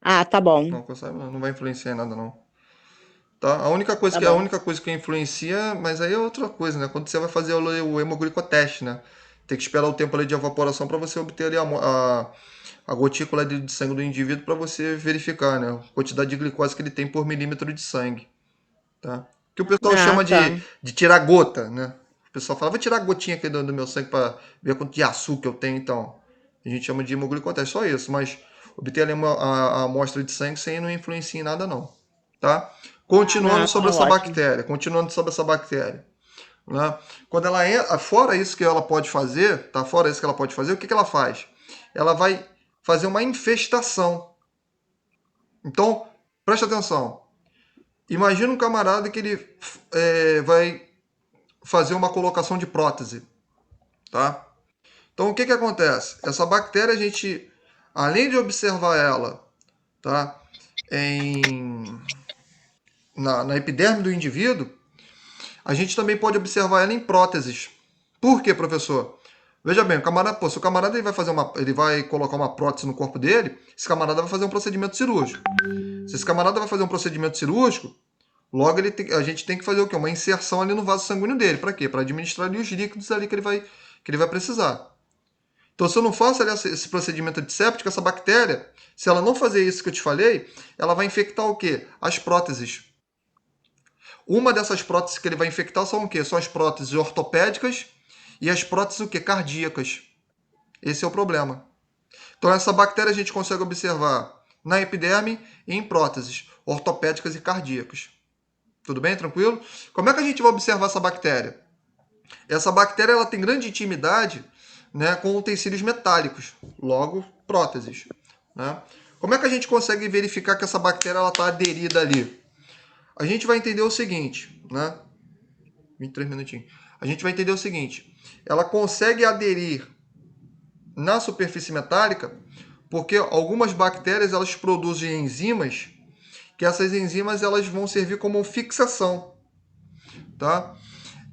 Ah, tá bom. Não, não vai influenciar em nada, não. Tá? A única coisa que influencia, mas aí é outra coisa, né? Quando você vai fazer o hemoglicoteste, né? Tem que esperar o tempo ali de evaporação para você obter ali a gotícula de sangue do indivíduo para você verificar, né? A quantidade de glicose que ele tem por milímetro de sangue. Tá? Que o pessoal chama de tirar gota, né? O pessoal fala, vou tirar a gotinha aqui do meu sangue para ver quanto de açúcar eu tenho, então. A gente chama de hemoglicoteste, só isso. Mas obter ali a amostra de sangue, isso aí não influencia em nada, não. Tá? Continuando sobre essa bactéria. Né? Quando ela entra, fora isso que ela pode fazer, tá? Fora isso que ela pode fazer, o que ela faz? Ela vai fazer uma infestação. Então, preste atenção. Imagina um camarada que ele vai fazer uma colocação de prótese, tá? Então, o que acontece? Essa bactéria, a gente, além de observar ela, tá? Na epiderme do indivíduo, a gente também pode observar ela em próteses. Por quê, professor? Veja bem, se o camarada ele vai colocar uma prótese no corpo dele, esse camarada vai fazer um procedimento cirúrgico. Se esse camarada vai fazer um procedimento cirúrgico, logo a gente tem que fazer o quê? Uma inserção ali no vaso sanguíneo dele. Para quê? Para administrar ali os líquidos ali que ele vai precisar. Então, se eu não faço ali esse procedimento antisséptico, essa bactéria, se ela não fazer isso que eu te falei, ela vai infectar o quê? As próteses. Uma dessas próteses que ele vai infectar são o quê? São as próteses ortopédicas e as próteses o quê? Cardíacas. Esse é o problema. Então, essa bactéria a gente consegue observar na epiderme e em próteses ortopédicas e cardíacas. Tudo bem? Tranquilo? Como é que a gente vai observar essa bactéria? Essa bactéria ela tem grande intimidade, né, com utensílios metálicos, logo próteses. Né? Como é que a gente consegue verificar que essa bactéria está aderida ali? A gente vai entender o seguinte, né? 23 minutinhos. A gente vai entender o seguinte. Ela consegue aderir na superfície metálica porque algumas bactérias elas produzem enzimas que essas enzimas elas vão servir como fixação. Tá?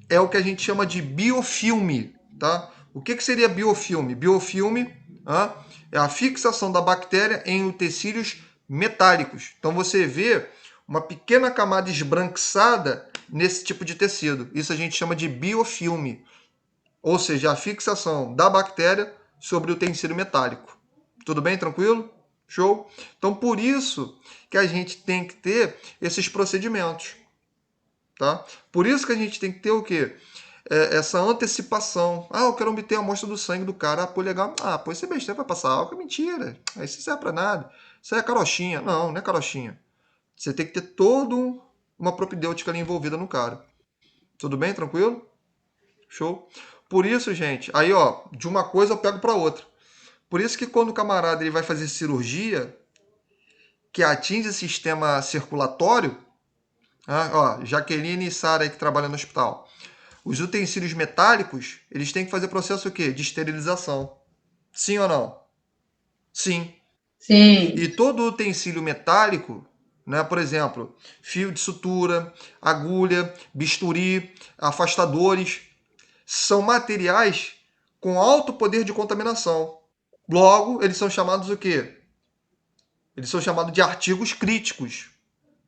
É o que a gente chama de biofilme. Tá? O que seria biofilme? Biofilme é a fixação da bactéria em utensílios metálicos. Então você vê uma pequena camada esbranquiçada nesse tipo de tecido. Isso a gente chama de biofilme, ou seja, a fixação da bactéria sobre o tecido metálico. Tudo bem? Tranquilo? Show? Então, por isso que a gente tem que ter esses procedimentos. Tá? Por isso que a gente tem que ter o quê? Essa antecipação. Ah, eu quero obter a amostra do sangue do cara. Ah, pô, legal. Ah, pô, isso é besteira, vai passar álcool. É mentira. Isso não serve pra nada. Isso é carochinha. Não, não é carochinha. Você tem que ter toda uma propedêutica ali envolvida no cara. Tudo bem? Tranquilo? Show? Por isso, gente, aí, ó, de uma coisa eu pego pra outra. Por isso que quando o camarada ele vai fazer cirurgia que atinge o sistema circulatório, ó, Jaqueline e Sara aí que trabalham no hospital, os utensílios metálicos, eles têm que fazer processo o quê? De esterilização. Sim ou não? Sim. Sim. E todo utensílio metálico, né, por exemplo, fio de sutura, agulha, bisturi, afastadores, são materiais com alto poder de contaminação. Logo, eles são chamados o quê? Eles são chamados de artigos críticos.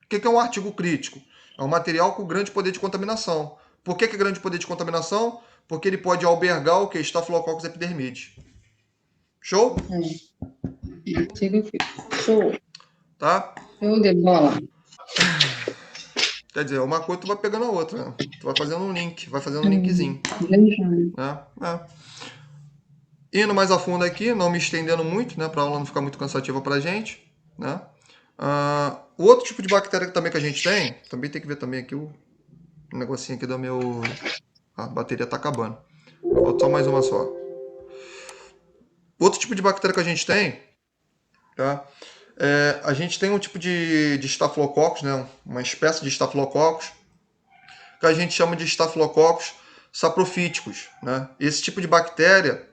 O que é um artigo crítico? É um material com grande poder de contaminação. Por que grande poder de contaminação? Porque ele pode albergar o que? Staphylococcus epidermidis. Show? Show. Tá? Show de bola. Quer dizer, uma coisa tu vai pegando a outra, né? Tu vai fazendo um link, vai fazendo um linkzinho. Né? Indo mais a fundo aqui, não me estendendo muito, né? Para a aula não ficar muito cansativa pra gente, né? O outro tipo de bactéria também que a gente tem, também tem que ver também aqui o negocinho aqui do meu... A bateria tá acabando. Falta só mais uma só. Outro tipo de bactéria que a gente tem, tá? A gente tem um tipo de Staphylococcus, né? Uma espécie de Staphylococcus, que a gente chama de Staphylococcus saprophyticus, né? Esse tipo de bactéria,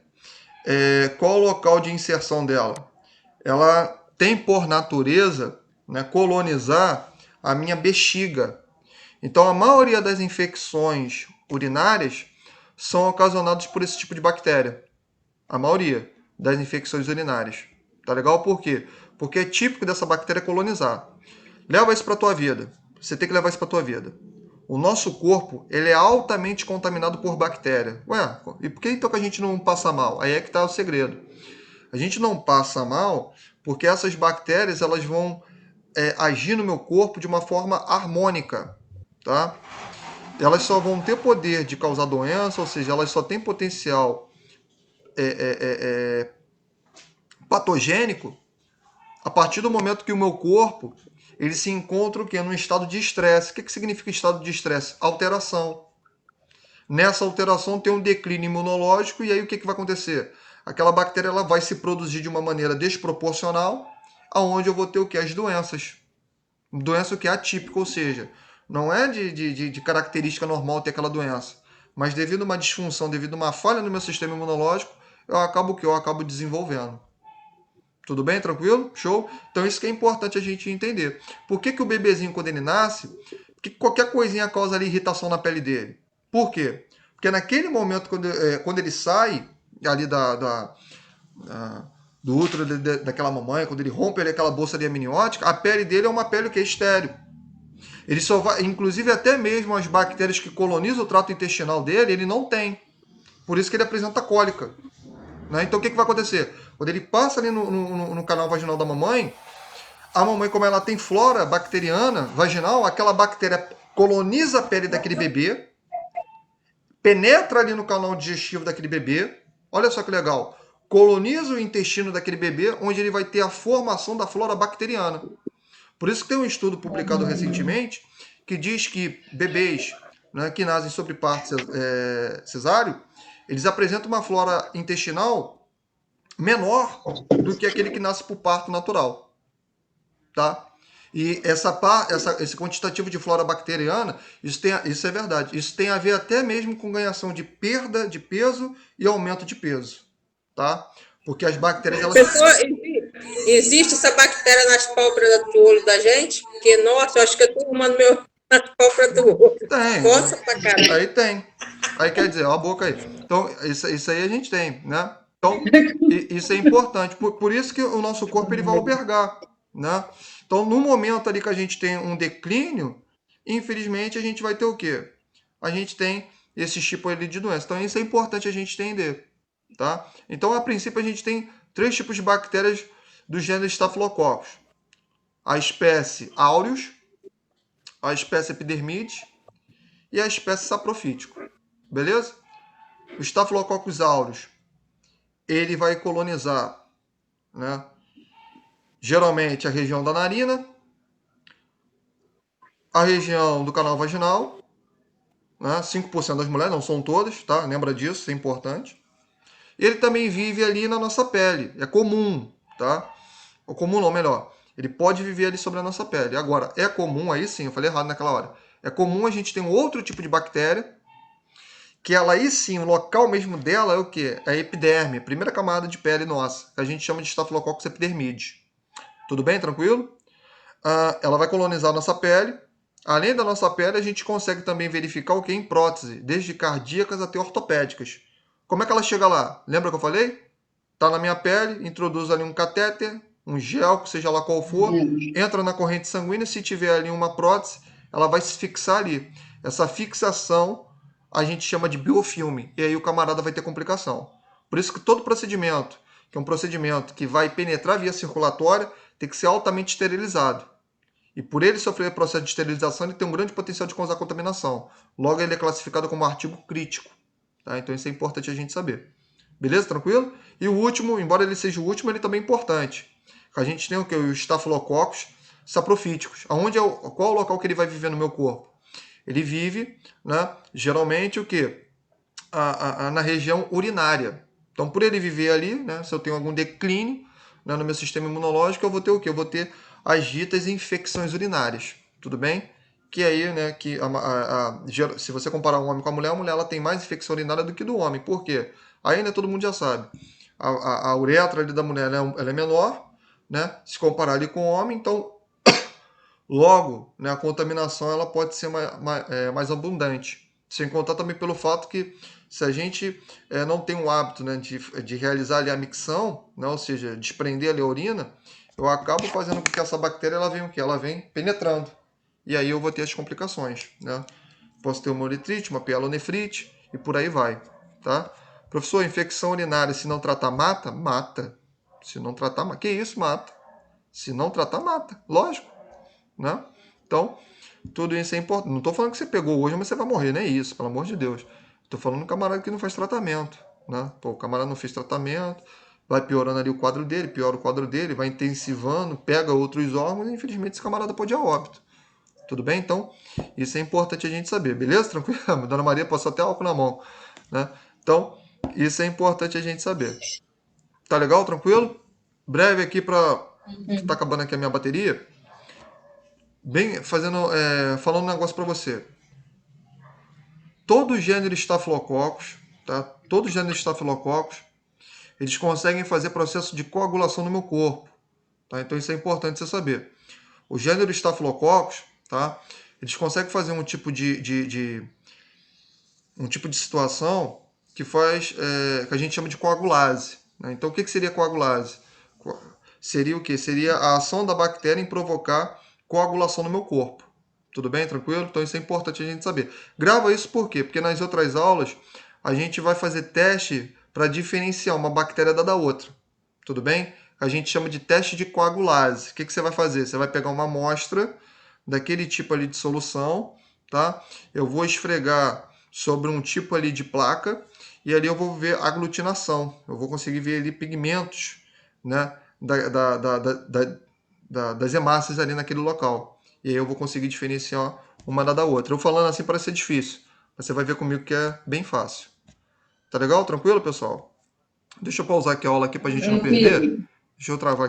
qual o local de inserção dela? Ela tem por natureza, né, colonizar a minha bexiga. Então, a maioria das infecções urinárias são ocasionadas por esse tipo de bactéria. A maioria das infecções urinárias. Tá legal? Por quê? Porque é típico dessa bactéria colonizar. Leva isso para a tua vida. Você tem que levar isso para a tua vida. O nosso corpo, ele é altamente contaminado por bactéria. Ué, e por que então que a gente não passa mal? Aí é que está o segredo. A gente não passa mal porque essas bactérias elas vão agir no meu corpo de uma forma harmônica. Tá? Elas só vão ter poder de causar doença, ou seja, elas só têm potencial patogênico a partir do momento que o meu corpo ele se encontra o quê? Num estado de estresse. O que significa estado de estresse? Alteração. Nessa alteração tem um declínio imunológico e aí o que vai acontecer? Aquela bactéria ela vai se produzir de uma maneira desproporcional, aonde eu vou ter o que? As doenças. Doença que é atípica, ou seja, não é de característica normal ter aquela doença, mas devido a uma disfunção, devido a uma falha no meu sistema imunológico, eu acabo desenvolvendo. Tudo bem? Tranquilo? Show? Então isso que é importante a gente entender. Por que o bebezinho, quando ele nasce, que qualquer coisinha causa ali irritação na pele dele? Por quê? Porque naquele momento, quando ele sai ali do útero daquela mamãe, quando ele rompe ali aquela bolsa ali amniótica, a pele dele é uma pele que é estéril. Ele só vai, inclusive até mesmo as bactérias que colonizam o trato intestinal dele, ele não tem. Por isso que ele apresenta cólica. Né? Então o que vai acontecer? Quando ele passa ali no canal vaginal da mamãe, a mamãe, como ela tem flora bacteriana vaginal, aquela bactéria coloniza a pele daquele bebê, penetra ali no canal digestivo daquele bebê, olha só que legal, coloniza o intestino daquele bebê, onde ele vai ter a formação da flora bacteriana. Por isso que tem um estudo publicado recentemente que diz que bebês, né, que nascem sobre parto cesáreo, eles apresentam uma flora intestinal menor do que aquele que nasce por parto natural. Tá? E esse quantitativo de flora bacteriana, isso é verdade. Isso tem a ver até mesmo com ganhação de perda de peso e aumento de peso. Tá? Porque as bactérias... Existe essa bactéria nas pálpebras do olho da gente? Porque, nossa, eu acho que eu estou arrumando nas pálpebras do olho. Tem. Coça pra caramba. Aí tem. Aí quer dizer, ó a boca aí. Então, isso aí a gente tem, né? Então, isso é importante. Por isso que o nosso corpo ele vai albergar, né? Então, no momento ali que a gente tem um declínio, infelizmente, a gente vai ter o quê? A gente tem esse tipo ali de doença. Então, isso é importante a gente entender, tá? Então, a princípio, a gente tem 3 tipos de bactérias do gênero Staphylococcus. A espécie aureus, a espécie epidermidis e a espécie saprofítico. Beleza? O Staphylococcus aureus, ele vai colonizar, né, geralmente a região da narina, a região do canal vaginal, né, 5% das mulheres, não são todas, tá? Lembra disso, isso é importante. Ele também vive ali na nossa pele, é comum, tá? Ou comum não, melhor. Ele pode viver ali sobre a nossa pele. Agora, é comum, aí sim, eu falei errado naquela hora. É comum a gente ter um outro tipo de bactéria, que ela aí sim, o local mesmo dela é o quê? É a epiderme, a primeira camada de pele nossa, que a gente chama de Staphylococcus epidermidis. Tudo bem? Tranquilo? Ela vai colonizar a nossa pele. Além da nossa pele, a gente consegue também verificar o que em prótese, desde cardíacas até ortopédicas. Como é que ela chega lá? Lembra que eu falei? Está na minha pele, introduz ali um catéter, um gel, seja lá qual for, entra na corrente sanguínea, se tiver ali uma prótese, ela vai se fixar ali. Essa fixação a gente chama de biofilme, e aí o camarada vai ter complicação. Por isso que todo procedimento, que é um procedimento que vai penetrar via circulatória, tem que ser altamente esterilizado. E por ele sofrer processo de esterilização, ele tem um grande potencial de causar contaminação. Logo, ele é classificado como artigo crítico. Tá? Então, isso é importante a gente saber. Beleza? Tranquilo? E o último, embora ele seja o último, ele também é importante. A gente tem o que? Os Staphylococcus saprofíticos. Qual é o local que ele vai viver no meu corpo? Ele vive, né, geralmente, o quê? Na região urinária. Então, por ele viver ali, né, se eu tenho algum declínio, né, no meu sistema imunológico, eu vou ter o quê? Eu vou ter as ditas infecções urinárias. Tudo bem? Que aí, né, se você comparar um homem com a mulher ela tem mais infecção urinária do que do homem. Por quê? Aí, né, todo mundo já sabe. A uretra ali da mulher ela é menor, né, se comparar ali com o homem, então, logo, né, a contaminação ela pode ser mais abundante. Sem contar também pelo fato que se a gente não tem o hábito, né, de realizar ali a micção, né, ou seja, desprender ali a urina, eu acabo fazendo com que essa bactéria ela venha o quê? Ela vem penetrando. E aí eu vou ter as complicações, né? Posso ter uma uretrite, uma pielonefrite e por aí vai, tá? Professor, infecção urinária, se não tratar, mata? Mata. Se não tratar, mata. Que isso, mata. Se não tratar, mata. Lógico, né? Então, tudo isso é importante. Não estou falando que você pegou hoje, mas você vai morrer, não é isso, pelo amor de Deus. Estou falando do camarada que não faz tratamento, né? Pô, o camarada não fez tratamento, vai piorando ali o quadro dele, piora o quadro dele, vai intensivando, pega outros órgãos e infelizmente esse camarada pode ir a óbito. Tudo bem? Então, isso é importante a gente saber, beleza? Tranquilo? Dona Maria passou até álcool na mão, né? Então, isso é importante a gente saber. Tá legal? Tranquilo? Breve aqui para tá acabando aqui a minha bateria. Falando um negócio para você. Todo gênero Staphylococcus, tá? Todo gênero Staphylococcus, eles conseguem fazer processo de coagulação no meu corpo, tá? Então isso é importante você saber. O gênero Staphylococcus, tá? Eles conseguem fazer um tipo de situação que que a gente chama de coagulase, né? Então o que seria coagulase? Seria o quê? Seria a ação da bactéria em provocar coagulação no meu corpo. Tudo bem? Tranquilo? Então isso é importante a gente saber. Grava isso por quê? Porque nas outras aulas a gente vai fazer teste para diferenciar uma bactéria da outra. Tudo bem? A gente chama de teste de coagulase. O que você vai fazer? Você vai pegar uma amostra daquele tipo ali de solução, tá? Eu vou esfregar sobre um tipo ali de placa e ali eu vou ver aglutinação. Eu vou conseguir ver ali pigmentos, né, das hemácias ali naquele local. E aí eu vou conseguir diferenciar uma da outra. Eu falando assim parece ser difícil, mas você vai ver comigo que é bem fácil. Tá legal? Tranquilo, pessoal? Deixa eu pausar aqui a aula aqui pra gente não perder. Deixa eu travar aqui.